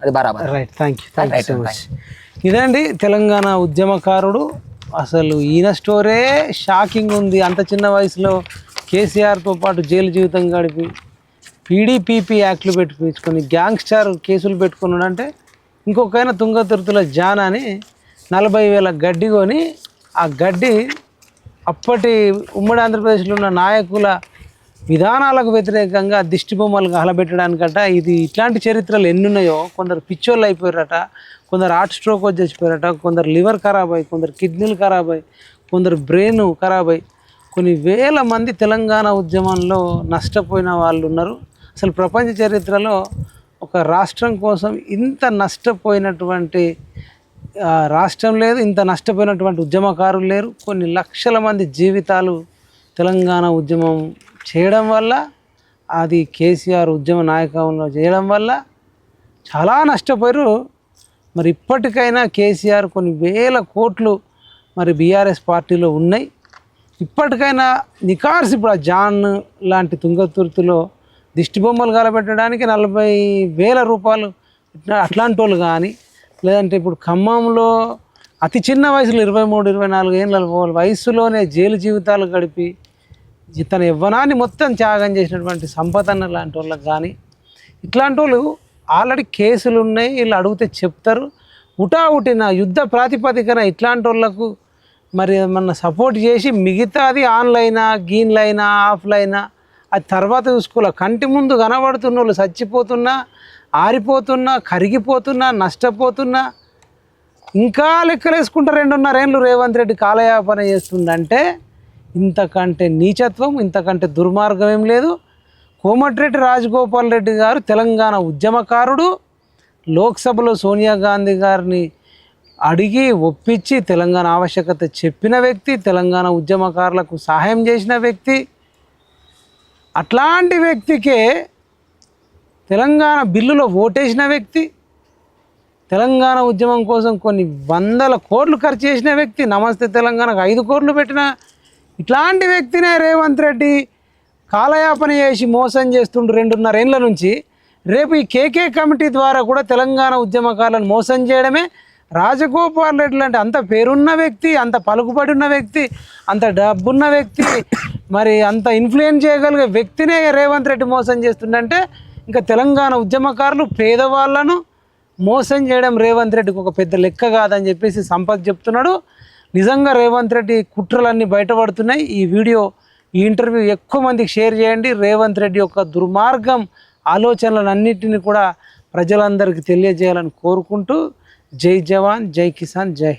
అది బరాబర్. Right, thank you so much. ఇదండి తెలంగాణ ఉద్యమకారుడు. అసలు ఈయన స్టోరే షాకింగ్ ఉంది. అంత చిన్న వయసులో కేసీఆర్తో పాటు జైలు జీవితం గడిపి పీడీపీపీ యాక్ట్లు పెట్టుకుని గ్యాంగ్స్టర్ కేసులు పెట్టుకున్నాడు. అంటే ఇంకొకైనా తుంగతుర్తుల జాన్ అని 40,000 గడ్డి కొని ఆ గడ్డి అప్పటి ఉమ్మడి ఆంధ్రప్రదేశ్లో ఉన్న నాయకుల విధానాలకు వ్యతిరేకంగా దిష్టి బొమ్మలు గహలబెట్టడానికట. ఇది ఇట్లాంటి చరిత్రలు ఎన్నున్నాయో. కొందరు పిచ్చోళ్ళు అయిపోయారట, కొందరు హార్ట్ స్ట్రోక్ వచ్చి చచ్చిపోయారట, కొందరు లివర్ ఖరాబ్ అయ్యి, కొందరు కిడ్నీలు ఖరాబ్ అయ్యి, కొందరు బ్రెయిన్ ఖరాబ్ అయ్యి, కొన్ని వేల మంది తెలంగాణ ఉద్యమంలో నష్టపోయిన వాళ్ళు ఉన్నారు. అసలు ప్రపంచ చరిత్రలో ఒక రాష్ట్రం కోసం ఇంత నష్టపోయినటువంటి రాష్ట్రం లేదు, ఇంత నష్టపోయినటువంటి ఉద్యమకారులు లేరు. కొన్ని లక్షల మంది జీవితాలు తెలంగాణ ఉద్యమం చేయడం వల్ల, అది కేసీఆర్ ఉద్యమ నాయకంలో చేయడం వల్ల చాలా నష్టపోయారు. మరి ఇప్పటికైనా కేసీఆర్ కొన్ని వేల కోట్లు మరి బీఆర్ఎస్ పార్టీలో ఉన్నాయి. ఇప్పటికైనా నికార్స్ ఇప్పుడు ఆ జాన్ లాంటి తుంగతుర్తిలో దిష్టి బొమ్మలు కలబెట్టడానికి 40,000 రూపాయలు అట్లాంటి వాళ్ళు కానీ, లేదంటే ఇప్పుడు ఖమ్మంలో అతి చిన్న వయసులో 23-24 ఏళ్ళ వయసులోనే జైలు జీవితాలు గడిపి తన యవ్వనాన్ని మొత్తం త్యాగం చేసినటువంటి సంపదన్న లాంటి వాళ్ళకి కానీ, ఇట్లాంటి వాళ్ళు ఆల్రెడీ కేసులు ఉన్నాయి, వీళ్ళు అడిగితే చెప్తారు. ఉటావుటిన యుద్ధ ప్రాతిపదికన ఇట్లాంటి వాళ్ళకు మరి ఏమన్నా సపోర్ట్ చేసి మిగతాది ఆన్లైనా గీన్లైనా ఆఫ్లైనా అది తర్వాత చూసుకోవాలి. కంటి ముందు కనబడుతున్న వాళ్ళు చచ్చిపోతున్నా, ఆరిపోతున్నా, కరిగిపోతున్నా, నష్టపోతున్నా, ఇంకా లెక్కలేసుకుంటా 2.5 ఏళ్ళు రేవంత్ రెడ్డి కాలయాపన చేస్తుందంటే ఇంతకంటే నీచత్వం, ఇంతకంటే దుర్మార్గం ఏం లేదు. కోమటిరెడ్డి రాజగోపాల్ రెడ్డి గారు తెలంగాణ ఉద్యమకారుడు. లోక్సభలో సోనియా గాంధీ గారిని అడిగి ఒప్పించి తెలంగాణ ఆవశ్యకత చెప్పిన వ్యక్తి, తెలంగాణ ఉద్యమకారులకు సహాయం చేసిన వ్యక్తి. అట్లాంటి వ్యక్తికే తెలంగాణ బిల్లులో ఓటేసిన వ్యక్తి, తెలంగాణ ఉద్యమం కోసం కొన్ని 100 కోట్లు ఖర్చు చేసిన వ్యక్తి, నమస్తే తెలంగాణకు 5 కోట్లు పెట్టిన ఇట్లాంటి వ్యక్తినే రేవంత్ రెడ్డి కాలయాపన చేసి మోసం చేస్తుండు 2.5 ఏళ్ళ నుంచి. రేపు ఈ కేకే కమిటీ ద్వారా కూడా తెలంగాణ ఉద్యమకారులను మోసం చేయడమే. రాజగోపాల్ రెడ్డి లాంటి అంత పేరున్న వ్యక్తి, అంత పలుకుబడి ఉన్న వ్యక్తి, అంత డబ్బున్న వ్యక్తి, మరి అంత ఇన్ఫ్లుయెన్స్ చేయగలిగే వ్యక్తినే రేవంత్ రెడ్డి మోసం చేస్తుండంటే ఇంకా తెలంగాణ ఉద్యమకారులు పేదవాళ్ళను మోసం చేయడం రేవంత్ రెడ్డికి ఒక పెద్ద లెక్క కాదని చెప్పేసి సంపత్ చెప్తున్నాడు. నిజంగా రేవంత్ రెడ్డి కుట్రలన్నీ బయటపడుతున్నాయి. ఈ వీడియో, ఈ ఇంటర్వ్యూ ఎక్కువ మందికి షేర్ చేయండి. రేవంత్ రెడ్డి యొక్క దుర్మార్గం ఆలోచనలన్నింటినీ కూడా ప్రజలందరికీ తెలియజేయాలని కోరుకుంటూ జై జవాన్, జై కిసాన్, జై హింద్.